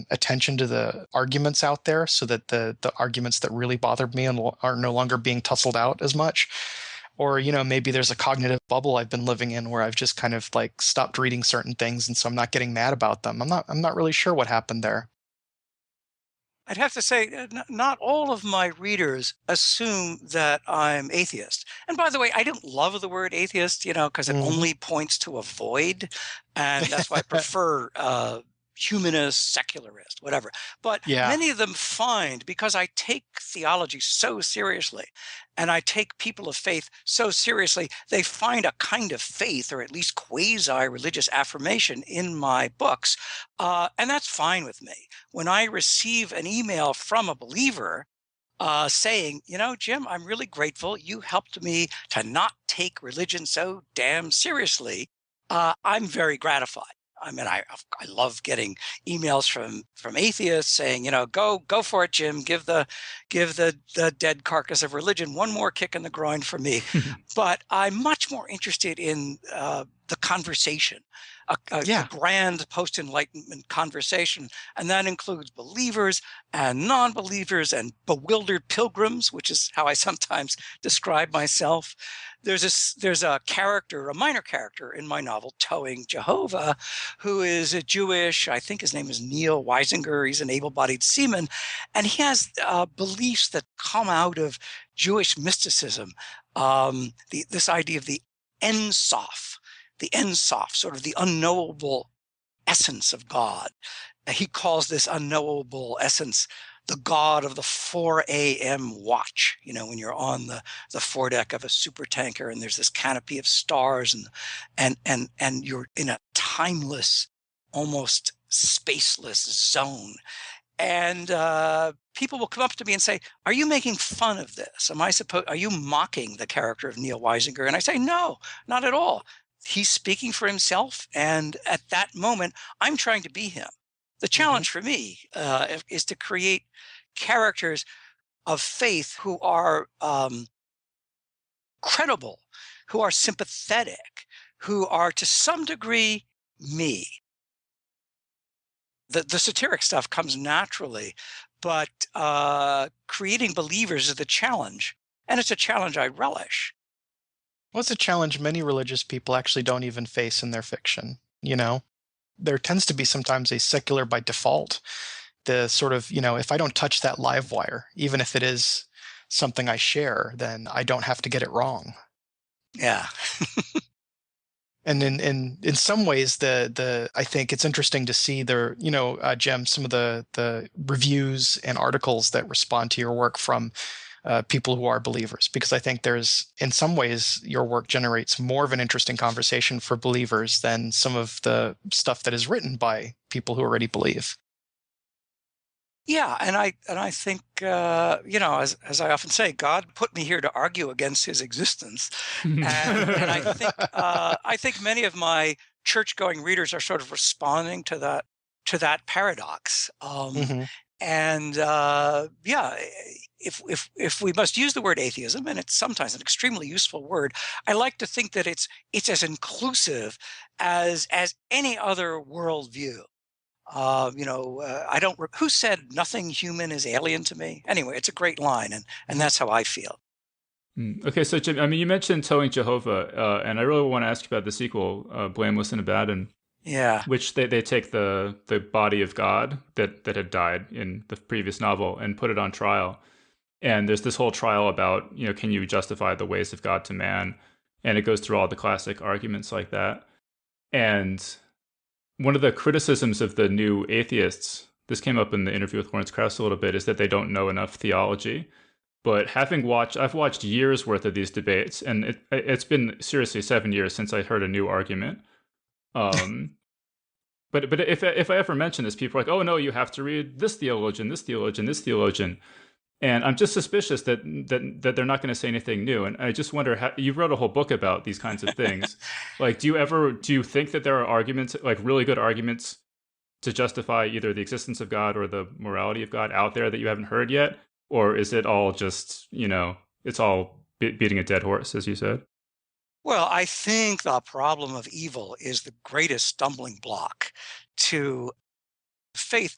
attention to the arguments out there, so that the arguments that really bothered me are no longer being tussled out as much. Or, you know, maybe there's a cognitive bubble I've been living in where I've just kind of like stopped reading certain things, and so I'm not getting mad about them. I'm not really sure what happened there. I'd have to say, not all of my readers assume that I'm atheist. And by the way, I don't love the word atheist, you know, because it only points to a void. And that's why I prefer humanist, secularist, whatever. But many of them find, because I take theology so seriously and I take people of faith so seriously, they find a kind of faith, or at least quasi-religious affirmation in my books. And that's fine with me. When I receive an email from a believer saying, you know, Jim, I'm really grateful. You helped me to not take religion so damn seriously. I'm very gratified. I mean, I love getting emails from atheists saying, you know, go for it, Jim. Give the dead carcass of religion one more kick in the groin for me. But I'm much more interested in the conversation, a grand post-Enlightenment conversation, and that includes believers and non-believers and bewildered pilgrims, which is how I sometimes describe myself. There's a character, a minor character in my novel, Towing Jehovah, who is a Jewish. I think his name is Neil Weisinger. He's an able-bodied seaman, and he has beliefs that come out of Jewish mysticism. This idea of the Ein Sof, sort of the unknowable essence of God. He calls this unknowable essence the God of the 4 a.m. watch. You know, when you're on the foredeck of a super tanker and there's this canopy of stars and you're in a timeless, almost spaceless zone. And people will come up to me and say, are you making fun of this? Are you mocking the character of Neil Weisinger? And I say, no, not at all. He's speaking for himself. And at that moment, I'm trying to be him. The challenge for me is to create characters of faith who are credible, who are sympathetic, who are to some degree me. The satiric stuff comes naturally, but creating believers is the challenge, and it's a challenge I relish. Well, it's a challenge many religious people actually don't even face in their fiction. There tends to be sometimes a secular by default. The sort of, if I don't touch that live wire, even if it is something I share, then I don't have to get it wrong. Yeah. And in some ways, I think it's interesting to see Jem, some of the reviews and articles that respond to your work from people who are believers, because I think in some ways, your work generates more of an interesting conversation for believers than some of the stuff that is written by people who already believe. Yeah, and I think as I often say, God put me here to argue against His existence, and I think many of my church-going readers are sort of responding to that paradox. And if we must use the word atheism, and it's sometimes an extremely useful word, I like to think that it's as inclusive as any other worldview. Who said nothing human is alien to me? Anyway, it's a great line, and that's how I feel. Okay, so Jim, you mentioned Towing Jehovah, and I really want to ask you about the sequel, Blameless and Abandoned. Yeah. Which they take the body of God that had died in the previous novel and put it on trial. And there's this whole trial about, can you justify the ways of God to man? And it goes through all the classic arguments like that. And one of the criticisms of the new atheists, this came up in the interview with Lawrence Krauss a little bit, is that they don't know enough theology. But I've watched years worth of these debates, and it's been seriously 7 years since I heard a new argument. But if I ever mention this, people are like, oh no, you have to read this theologian, this theologian, this theologian. And I'm just suspicious that they're not going to say anything new. And I just wonder, you wrote a whole book about these kinds of things. Like, do you think that there are arguments, like really good arguments, to justify either the existence of God or the morality of God out there that you haven't heard yet? Or is it all just, it's all beating a dead horse, as you said? Well, I think the problem of evil is the greatest stumbling block to faith.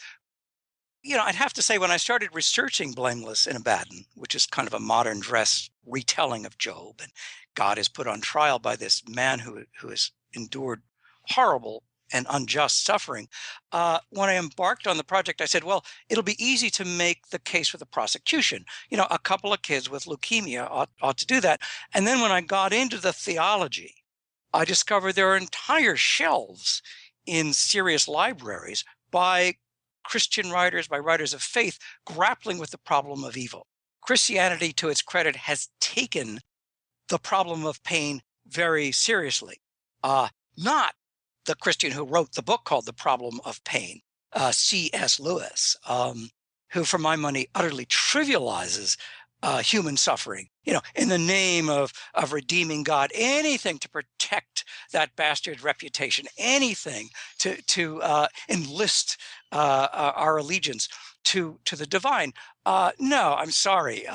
I'd have to say, when I started researching Blameless and Abandoned, which is kind of a modern dress retelling of Job, and God is put on trial by this man who has endured horrible and unjust suffering. When I embarked on the project, I said, well, it'll be easy to make the case for the prosecution. A couple of kids with leukemia ought to do that. And then when I got into the theology, I discovered there are entire shelves in serious libraries by Christian writers, by writers of faith, grappling with the problem of evil. Christianity, to its credit, has taken the problem of pain very seriously. Not the Christian who wrote the book called The Problem of Pain, C.S. Lewis, who, for my money, utterly trivializes human suffering, in the name of redeeming God, anything to protect that bastard reputation, anything to enlist our allegiance to the divine. No, I'm sorry.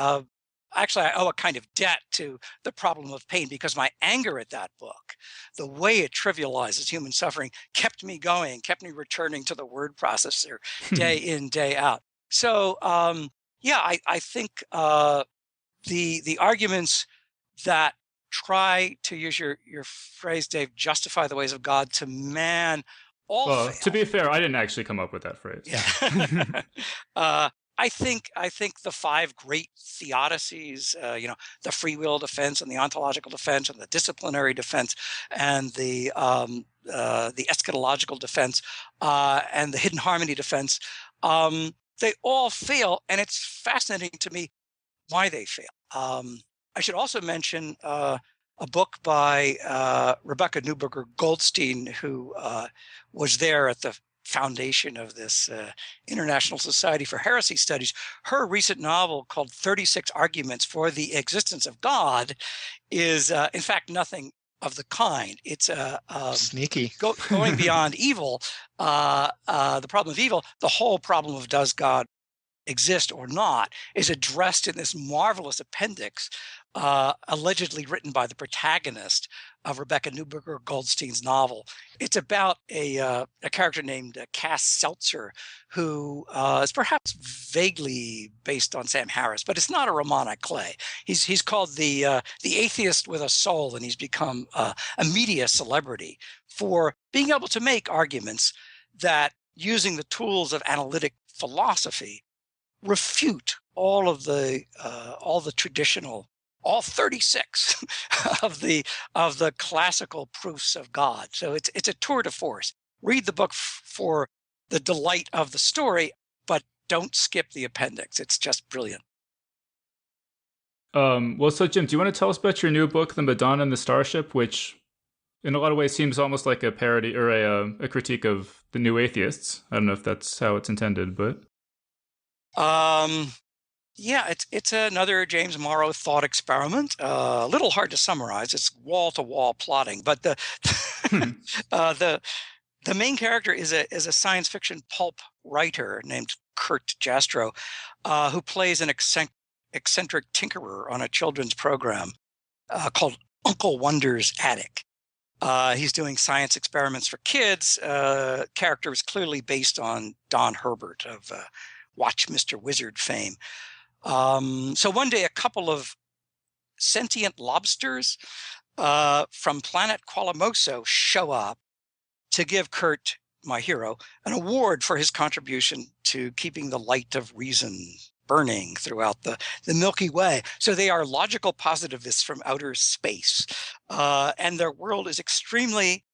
Actually, I owe a kind of debt to The Problem of Pain, because my anger at that book, the way it trivializes human suffering, kept me going, kept me returning to the word processor day in, day out. So, I think the arguments that try, to use your phrase, Dave, justify the ways of God to man, all fail. To be fair, I didn't actually come up with that phrase. Yeah. I think the five great theodicies, the free will defense and the ontological defense and the disciplinary defense and the eschatological defense and the hidden harmony defense, they all fail, and it's fascinating to me why they fail. I should also mention a book by Rebecca Neuberger Goldstein, who was there at the foundation of this International Society for Heresy Studies. Her recent novel called 36 Arguments for the Existence of God is, in fact, nothing of the kind. It's sneaky. Going beyond evil, the problem of evil, the whole problem of does God exist or not is addressed in this marvelous appendix, allegedly written by the protagonist of Rebecca Neuberger Goldstein's novel. It's about a character named Cass Seltzer, who is perhaps vaguely based on Sam Harris, but it's not a roman à clef. He's called the atheist with a soul, and he's become a media celebrity for being able to make arguments that, using the tools of analytic philosophy, refute all the traditional, all 36 of the classical proofs of God. So it's a tour de force. Read the book for the delight of the story, but don't skip the appendix. It's just brilliant. Well, so Jim, do you want to tell us about your new book, The Madonna and the Starship, which in a lot of ways seems almost like a parody or a critique of the New Atheists? I don't know if that's how it's intended, but yeah, it's another James Morrow thought experiment. A little hard to summarize. It's wall to wall plotting, but the main character is a science fiction pulp writer named Kurt Jastrow, who plays an eccentric tinkerer on a children's program called Uncle Wonder's Attic. He's doing science experiments for kids. Character is clearly based on Don Herbert of Watch Mr. Wizard fame. So one day, a couple of sentient lobsters from planet Qualamoso show up to give Kurt, my hero, an award for his contribution to keeping the light of reason burning throughout the Milky Way. So they are logical positivists from outer space. And their world is extremely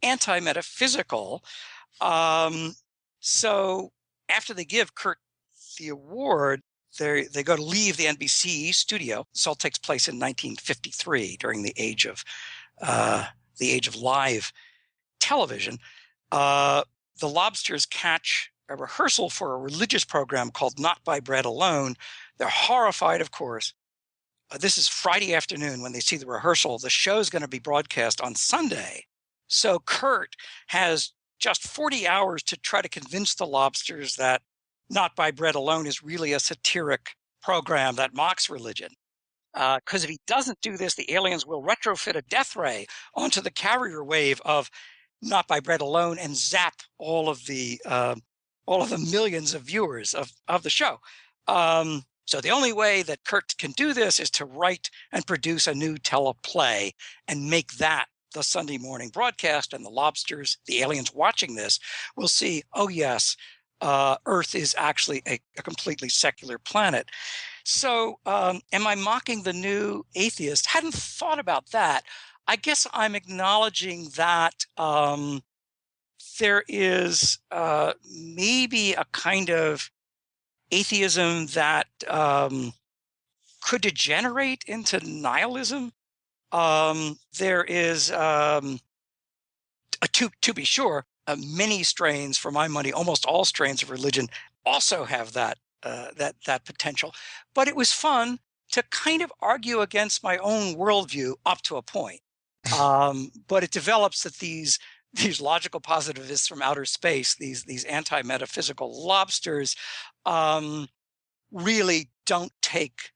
anti-metaphysical. So after they give Kurt the award, they go to leave the NBC studio. This all takes place in 1953 during the age of live television. The lobsters catch a rehearsal for a religious program called Not by Bread Alone. They're horrified, of course. This is Friday afternoon when they see the rehearsal. The show's going to be broadcast on Sunday. So Kurt has just 40 hours to try to convince the lobsters that Not by Bread Alone is really a satiric program that mocks religion. Because if he doesn't do this, the aliens will retrofit a death ray onto the carrier wave of Not by Bread Alone and zap all of the millions of viewers of the show. So the only way that Kurt can do this is to write and produce a new teleplay and make that the Sunday morning broadcast. And the lobsters, the aliens watching this, will see, oh yes, Earth is actually a completely secular planet. So am I mocking the new atheist? Hadn't thought about that. I guess I'm acknowledging that there is maybe a kind of atheism that could degenerate into nihilism. There is, to be sure, many strains, for my money, almost all strains of religion also have that potential. But it was fun to kind of argue against my own worldview up to a point. But it develops that these logical positivists from outer space, these anti-metaphysical lobsters, really don't take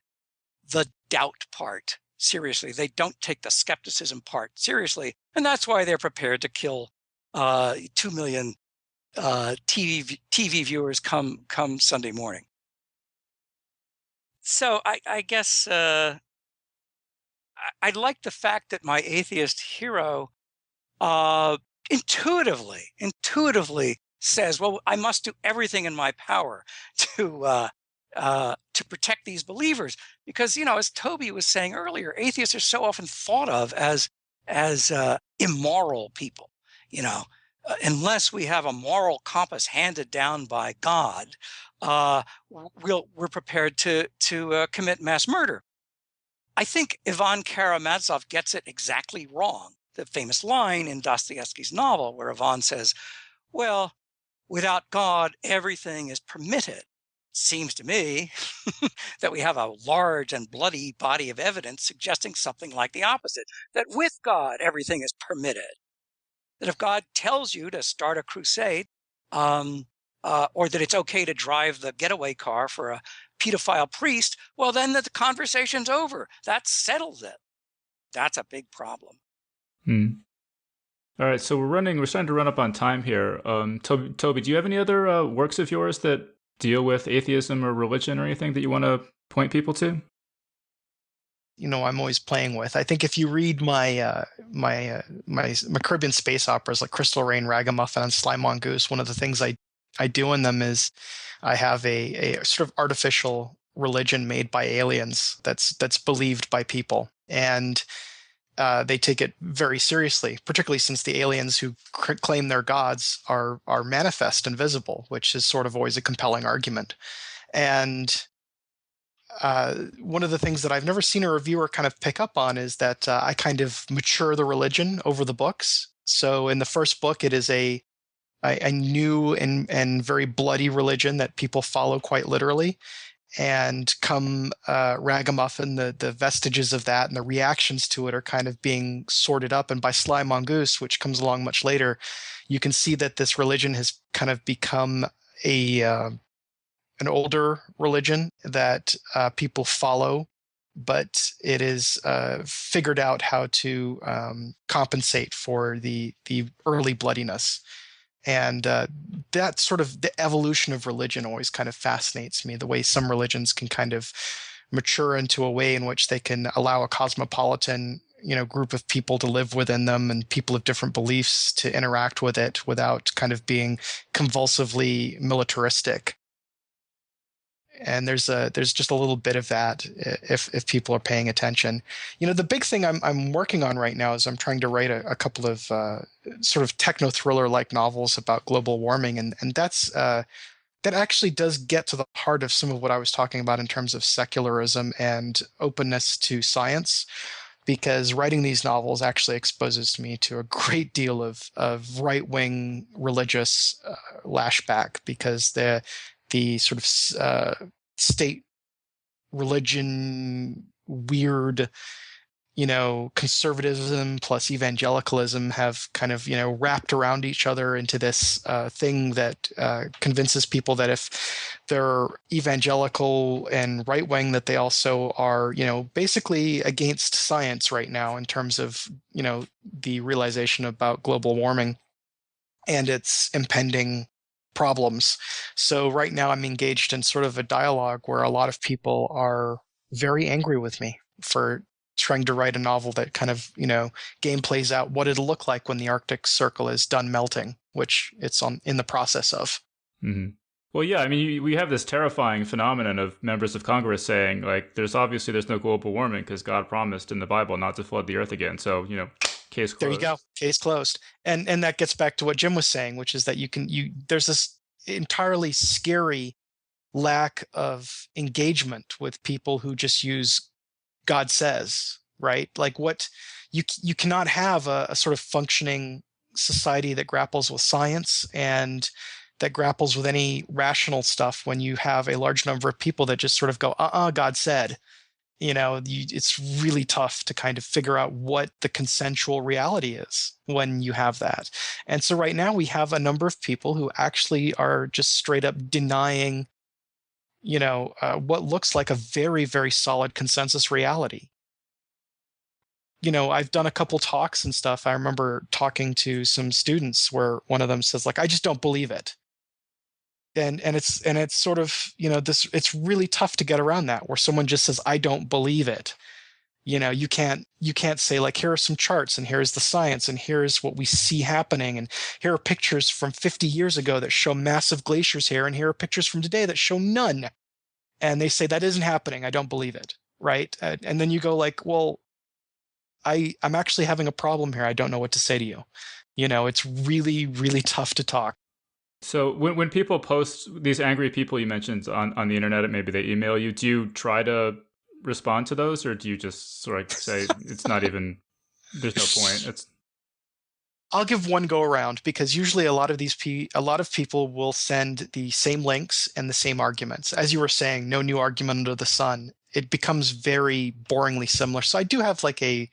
the doubt part seriously. They don't take the skepticism part seriously, and that's why they're prepared to kill 2 million TV viewers come Sunday morning. So I guess I like the fact that my atheist hero intuitively says, well, I must do everything in my power to protect these believers, because, as Toby was saying earlier, atheists are so often thought of as immoral people. Unless we have a moral compass handed down by God, we're prepared to commit mass murder. I think Ivan Karamazov gets it exactly wrong. The famous line in Dostoevsky's novel where Ivan says, well, without God, everything is permitted. Seems to me that we have a large and bloody body of evidence suggesting something like the opposite, that with God, everything is permitted. That if God tells you to start a crusade, or that it's okay to drive the getaway car for a pedophile priest, well, then the conversation's over. That settles it. That's a big problem. All right, so we're starting to run up on time here. Toby, do you have any other works of yours that deal with atheism or religion or anything that you want to point people to? I'm always playing with. I think if you read my Caribbean space operas like Crystal Rain, Ragamuffin, and Sly Mongoose, one of the things I do in them is I have a sort of artificial religion made by aliens that's believed by people, and they take it very seriously, particularly since the aliens who claim they're gods are manifest and visible, which is sort of always a compelling argument. And one of the things that I've never seen a reviewer kind of pick up on is that I kind of mature the religion over the books. So in the first book, it is a new and very bloody religion that people follow quite literally. And come Ragamuffin, the vestiges of that and the reactions to it are kind of being sorted up. And by Sly Mongoose, which comes along much later, you can see that this religion has kind of become an older religion that people follow, but it is figured out how to compensate for the early bloodiness. And that sort of the evolution of religion always kind of fascinates me, the way some religions can kind of mature into a way in which they can allow a cosmopolitan group of people to live within them and people of different beliefs to interact with it without kind of being convulsively militaristic. And there's just a little bit of that if people are paying attention. The big thing I'm working on right now is I'm trying to write a couple of sort of techno thriller like novels about global warming, and that's that actually does get to the heart of some of what I was talking about in terms of secularism and openness to science. Because writing these novels actually exposes me to a great deal of right-wing religious lashback, because the sort of state religion weird conservatism plus evangelicalism have kind of wrapped around each other into this thing that convinces people that if they're evangelical and right-wing, that they also are basically against science right now in terms of the realization about global warming and its impending problems. So right now I'm engaged in sort of a dialogue where a lot of people are very angry with me for trying to write a novel that kind of, game plays out what it'll look like when the Arctic Circle is done melting, which it's in the process of. Mm-hmm. Well, yeah, I mean, we have this terrifying phenomenon of members of Congress saying, like, there's no global warming because God promised in the Bible not to flood the earth again. So, case closed. There you go. Case closed. And that gets back to what Jim was saying, which is that there's this entirely scary lack of engagement with people who just use God says, right? Like what you cannot have a sort of functioning society that grapples with science and that grapples with any rational stuff when you have a large number of people that just sort of go, God said. It's really tough to kind of figure out what the consensual reality is when you have that. And so right now we have a number of people who actually are just straight up denying, what looks like a very, very solid consensus reality. I've done a couple talks and stuff. I remember talking to some students where one of them says, like, I just don't believe it. And it's sort of, it's really tough to get around that, where someone just says, I don't believe it. You can't say, like, here are some charts and here's the science and here's what we see happening. And here are pictures from 50 years ago that show massive glaciers here. And here are pictures from today that show none. And they say that isn't happening. I don't believe it. Right. And then you go like, well, I'm actually having a problem here. I don't know what to say to you. It's really, really tough to talk. So when people post, these angry people you mentioned on the internet, maybe they email you, do you try to respond to those, or do you just sort of say it's not even, there's no point? I'll give one go around, because usually a lot of people will send the same links and the same arguments. As you were saying, no new argument under the sun. It becomes very boringly similar. So I do have like a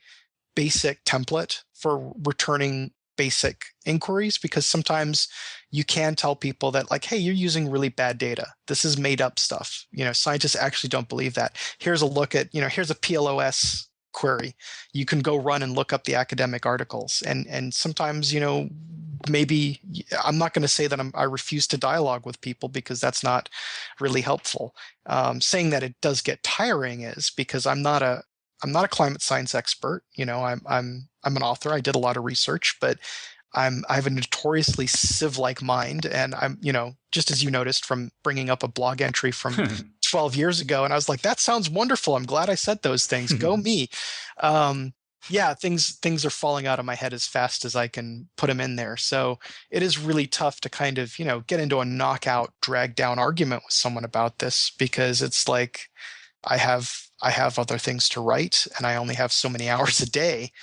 basic template for returning basic inquiries, because sometimes you can tell people that, like, hey, you're using really bad data. This is made up stuff. Scientists actually don't believe that. Here's a look at, here's a PLOS query. You can go run and look up the academic articles. And sometimes, maybe I'm not going to say that I refuse to dialogue with people, because that's not really helpful. Saying that it does get tiring is because I'm not a climate science expert. I'm an author. I did a lot of research, but I have a notoriously sieve-like mind, and I'm, just as you noticed from bringing up a blog entry from 12 years ago, and I was like, that sounds wonderful. I'm glad I said those things. Go me. Yeah, things are falling out of my head as fast as I can put them in there. So it is really tough to kind of, get into a knockout, drag down argument with someone about this, because it's like I have other things to write, and I only have so many hours a day.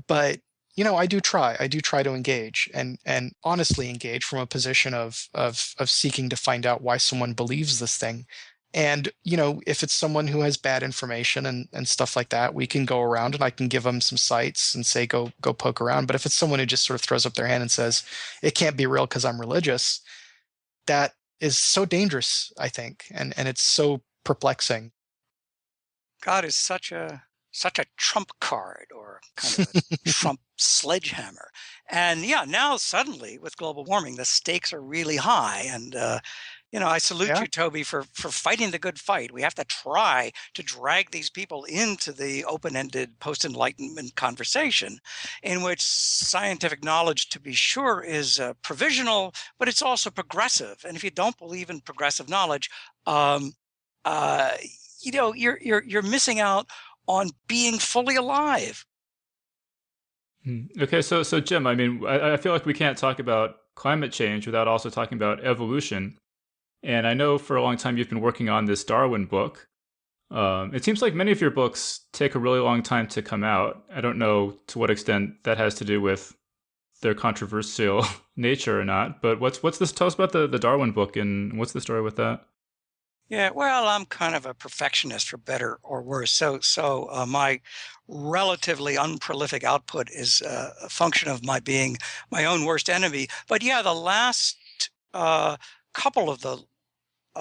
But I do try to engage and honestly engage from a position of seeking to find out why someone believes this thing. And, if it's someone who has bad information and stuff like that, we can go around and I can give them some sites and say, go poke around. But if it's someone who just sort of throws up their hand and says, it can't be real because I'm religious, that is so dangerous, I think. And it's so perplexing. God is such a trump card, or kind of a Trump sledgehammer. And yeah, now suddenly with global warming, the stakes are really high. And, I salute you, Toby, for fighting the good fight. We have to try to drag these people into the open-ended post-Enlightenment conversation, in which scientific knowledge, to be sure, is provisional, but it's also progressive. And if you don't believe in progressive knowledge, you're missing out on being fully alive. Okay, so Jim, I feel like we can't talk about climate change without also talking about evolution. And I know for a long time you've been working on this Darwin book. It seems like many of your books take a really long time to come out. I don't know to what extent that has to do with their controversial nature or not. But what's this? Tell us about the Darwin book, and what's the story with that? Yeah, well, I'm kind of a perfectionist, for better or worse. So my relatively unprolific output is a function of my being my own worst enemy. But yeah, the last couple of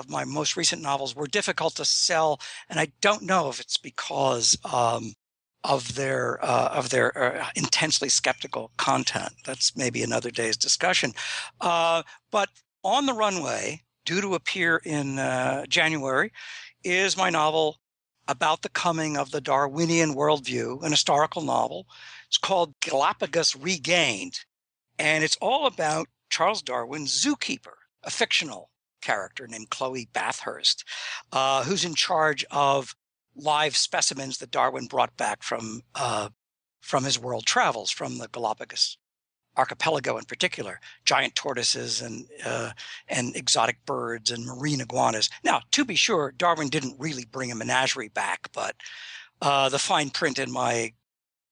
my most recent novels were difficult to sell, and I don't know if it's because of their intensely skeptical content. That's maybe another day's discussion. But On the Runway, due to appear in January, is my novel about the coming of the Darwinian worldview, an historical novel. It's called Galapagos Regained, and it's all about Charles Darwin's zookeeper, a fictional character named Chloe Bathurst, who's in charge of live specimens that Darwin brought back from his world travels, from the Galapagos archipelago in particular, giant tortoises and exotic birds and marine iguanas. Now, to be sure, Darwin didn't really bring a menagerie back, but the fine print in my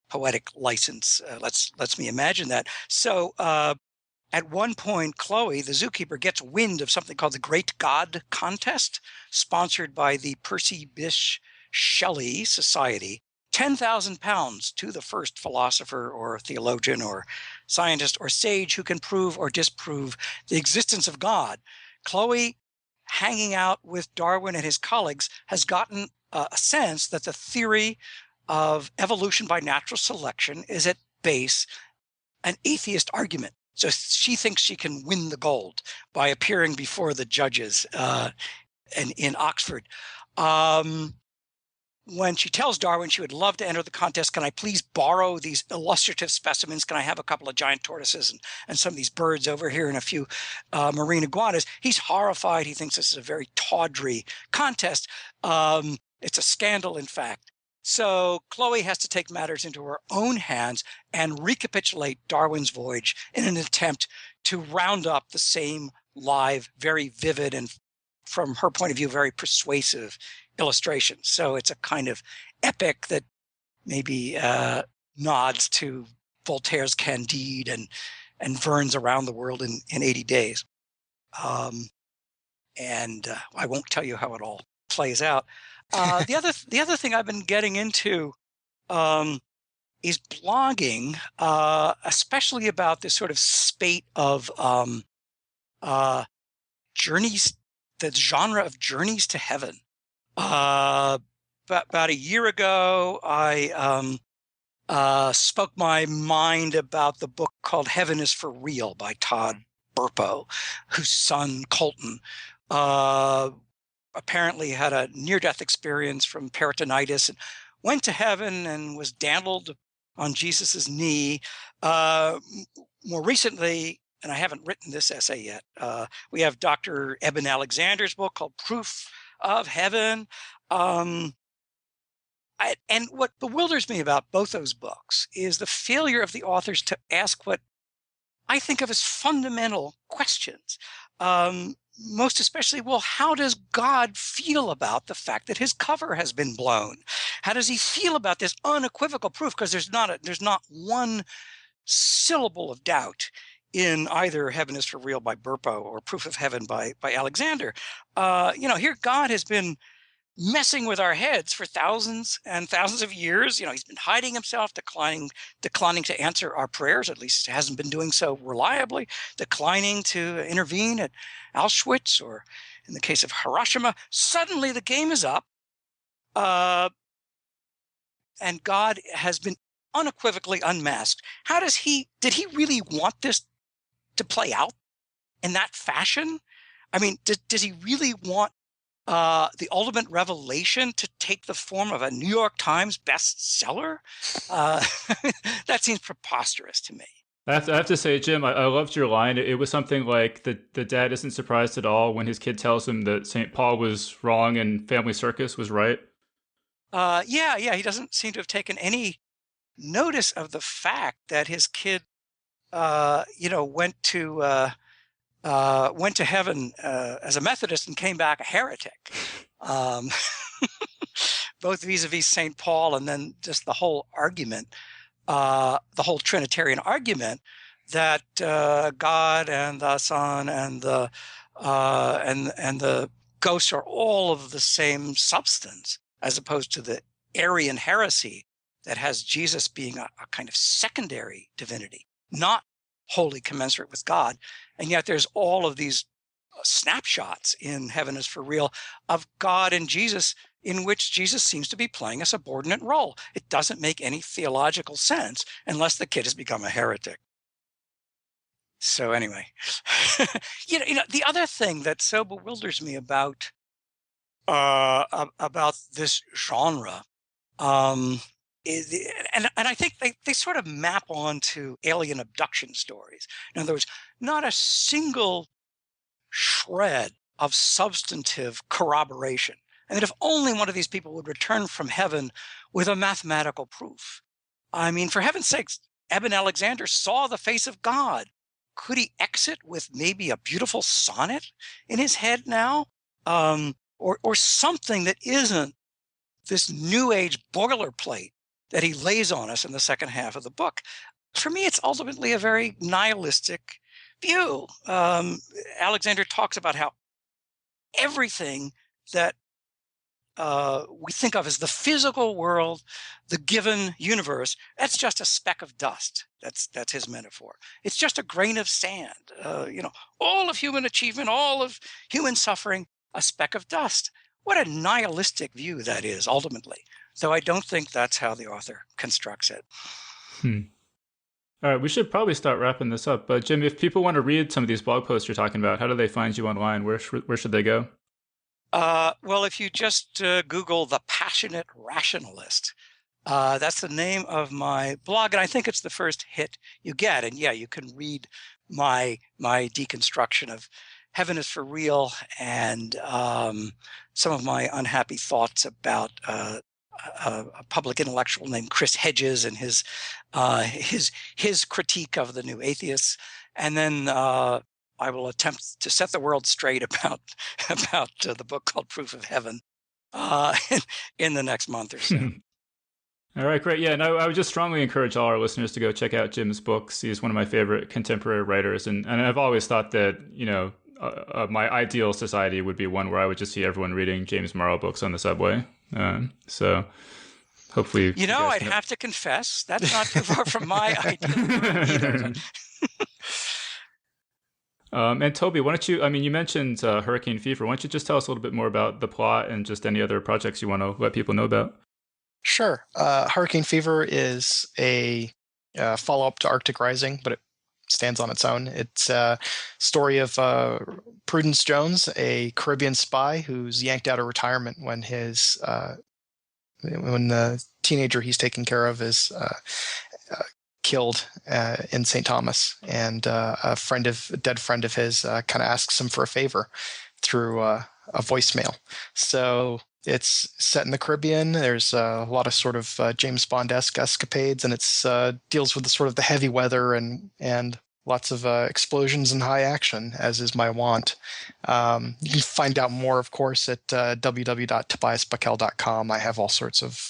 poetic license lets me imagine that. So at one point, Chloe, the zookeeper, gets wind of something called the Great God Contest, sponsored by the Percy Bysshe Shelley Society. 10,000 pounds to the first philosopher or theologian or scientist or sage who can prove or disprove the existence of God. Chloe, hanging out with Darwin and his colleagues, has gotten a sense that the theory of evolution by natural selection is at base an atheist argument. So she thinks she can win the gold by appearing before the judges in Oxford. When she tells Darwin she would love to enter the contest, can I please borrow these illustrative specimens? Can I have a couple of giant tortoises and some of these birds over here and a few marine iguanas? He's horrified. He thinks this is a very tawdry contest. It's a scandal, in fact. So Chloe has to take matters into her own hands and recapitulate Darwin's voyage in an attempt to round up the same live, very vivid, and from her point of view, very persuasive illustrations. So it's a kind of epic that maybe nods to Voltaire's Candide and Verne's Around the World in 80 Days. And I won't tell you how it all plays out. The other thing I've been getting into is blogging, especially about this sort of spate of journeys, the genre of journeys to heaven. But about a year ago, I spoke my mind about the book called Heaven is for Real by Todd Burpo, whose son, Colton, apparently had a near-death experience from peritonitis and went to heaven and was dandled on Jesus's knee. More recently, and I haven't written this essay yet, we have Dr. Eben Alexander's book called Proof of Heaven. And what bewilders me about both those books is the failure of the authors to ask what I think of as fundamental questions. Most especially, well, how does God feel about the fact that his cover has been blown? How does he feel about this unequivocal proof? Because there's not one syllable of doubt in either Heaven is for Real by Burpo or Proof of Heaven by Alexander. Here God has been messing with our heads for thousands and thousands of years. He's been hiding himself, declining to answer our prayers, at least hasn't been doing so reliably, declining to intervene at Auschwitz or in the case of Hiroshima. Suddenly the game is up, and God has been unequivocally unmasked. Did he really want this to play out in that fashion? I mean, does he really want the ultimate revelation to take the form of a New York Times bestseller? That seems preposterous to me. I have to say, Jim, I loved your line. It was something like the dad isn't surprised at all when his kid tells him that St. Paul was wrong and Family Circus was right. Yeah. He doesn't seem to have taken any notice of the fact that his kid, went to heaven as a Methodist and came back a heretic, both vis-a-vis St. Paul and then just the whole argument, the whole Trinitarian argument that God and the Son and the Ghost are all of the same substance, as opposed to the Arian heresy that has Jesus being a kind of secondary divinity, not wholly commensurate with God. And yet there's all of these snapshots in Heaven is for Real of God and Jesus, in which Jesus seems to be playing a subordinate role. It doesn't make any theological sense unless the kid has become a heretic. So anyway, the other thing that so bewilders me about this genre, and I think they sort of map onto alien abduction stories. In other words, not a single shred of substantive corroboration. And that if only one of these people would return from heaven with a mathematical proof. I mean, for heaven's sakes, Eben Alexander saw the face of God. Could he exit with maybe a beautiful sonnet in his head now? Or something that isn't this new age boilerplate that he lays on us in the second half of the book. For me, it's ultimately a very nihilistic view. Alexander talks about how everything that we think of as the physical world, the given universe, that's just a speck of dust. That's his metaphor. It's just a grain of sand. All of human achievement, all of human suffering, a speck of dust. What a nihilistic view that is, ultimately. Though I don't think that's how the author constructs it. All right, we should probably start wrapping this up. But Jim, if people want to read some of these blog posts you're talking about, how do they find you online? Where should they go? Well, if you just Google The Passionate Rationalist, that's the name of my blog, and I think it's the first hit you get. And yeah, you can read my deconstruction of Heaven is for Real and some of my unhappy thoughts about a public intellectual named Chris Hedges and his critique of the new atheists, and then I will attempt to set the world straight about the book called Proof of Heaven in the next month or so. All right, great. Yeah, no, I would just strongly encourage all our listeners to go check out Jim's books. He's one of my favorite contemporary writers, and I've always thought that my ideal society would be one where I would just see everyone reading James Morrow books on the subway. So hopefully, You know, I'd have to confess that's not too far from my idea either. And Toby, why don't you? I mean, you mentioned Hurricane Fever. Why don't you just tell us a little bit more about the plot and just any other projects you want to let people know about? Sure. Hurricane Fever is a follow-up to Arctic Rising, but it stands on its own. It's a story of Prudence Jones, a Caribbean spy who's yanked out of retirement when the teenager he's taking care of is killed in St. Thomas, and a dead friend of his kind of asks him for a favor through a voicemail. So it's set in the Caribbean. There's a lot of sort of James Bond-esque escapades, and it's deals with the sort of the heavy weather and lots of explosions and high action, as is my want. You can find out more, of course, at www.tobiasbuckell.com. I have all sorts of...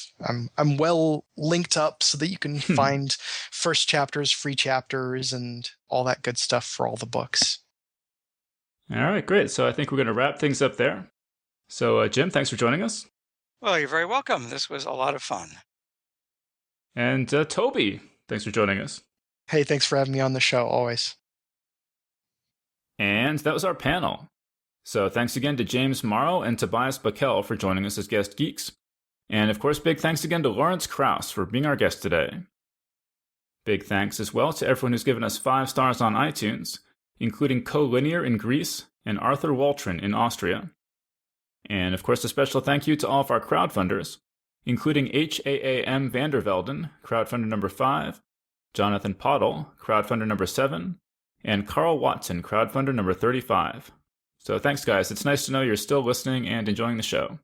I'm well linked up so that you can find first chapters, free chapters, and all that good stuff for all the books. All right, great. So I think we're going to wrap things up there. So Jim, thanks for joining us. Well, you're very welcome. This was a lot of fun. And Toby, thanks for joining us. Hey, thanks for having me on the show, always. And that was our panel. So thanks again to James Morrow and Tobias Buckell for joining us as guest geeks. And of course, big thanks again to Lawrence Krauss for being our guest today. Big thanks as well to everyone who's given us 5 stars on iTunes, including Collinear in Greece and Arthur Waltrin in Austria. And of course, a special thank you to all of our crowdfunders, including HAAM Vandervelden, crowdfunder number 5, Jonathan Pottle, crowdfunder number 7, and Carl Watson, crowdfunder number 35. So thanks, guys. It's nice to know you're still listening and enjoying the show.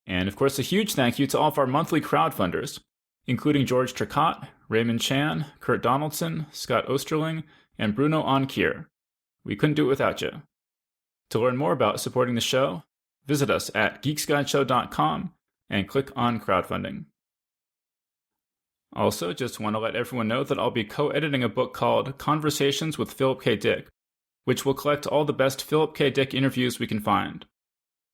And of course, a huge thank you to all of our monthly crowdfunders, including George Tricott, Raymond Chan, Kurt Donaldson, Scott Osterling, and Bruno Onkier. We couldn't do it without you. To learn more about supporting the show, visit us at geeksguideshow.com and click on crowdfunding. Also, just want to let everyone know that I'll be co-editing a book called Conversations with Philip K. Dick, which will collect all the best Philip K. Dick interviews we can find.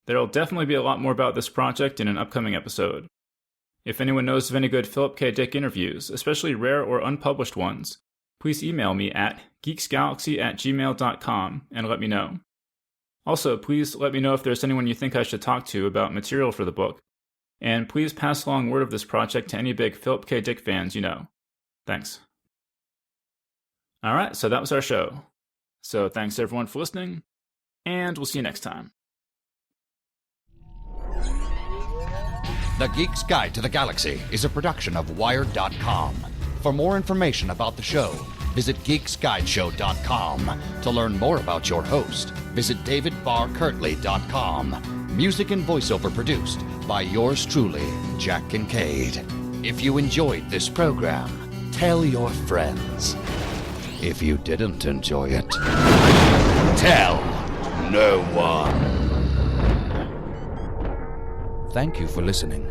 There'll definitely be a lot more about this project in an upcoming episode. If anyone knows of any good Philip K. Dick interviews, especially rare or unpublished ones, please email me at geeksgalaxy@gmail.com and let me know. Also, please let me know if there's anyone you think I should talk to about material for the book, and please pass along word of this project to any big Philip K. Dick fans you know. Thanks. Alright, so that was our show. So thanks everyone for listening, and we'll see you next time. The Geek's Guide to the Galaxy is a production of Wired.com. For more information about the show, visit geeksguideshow.com. To learn more about your host, visit davidbarrkirtley.com. Music and voiceover produced by yours truly, Jack Kincaid. If you enjoyed this program, tell your friends. If you didn't enjoy it, tell no one. Thank you for listening.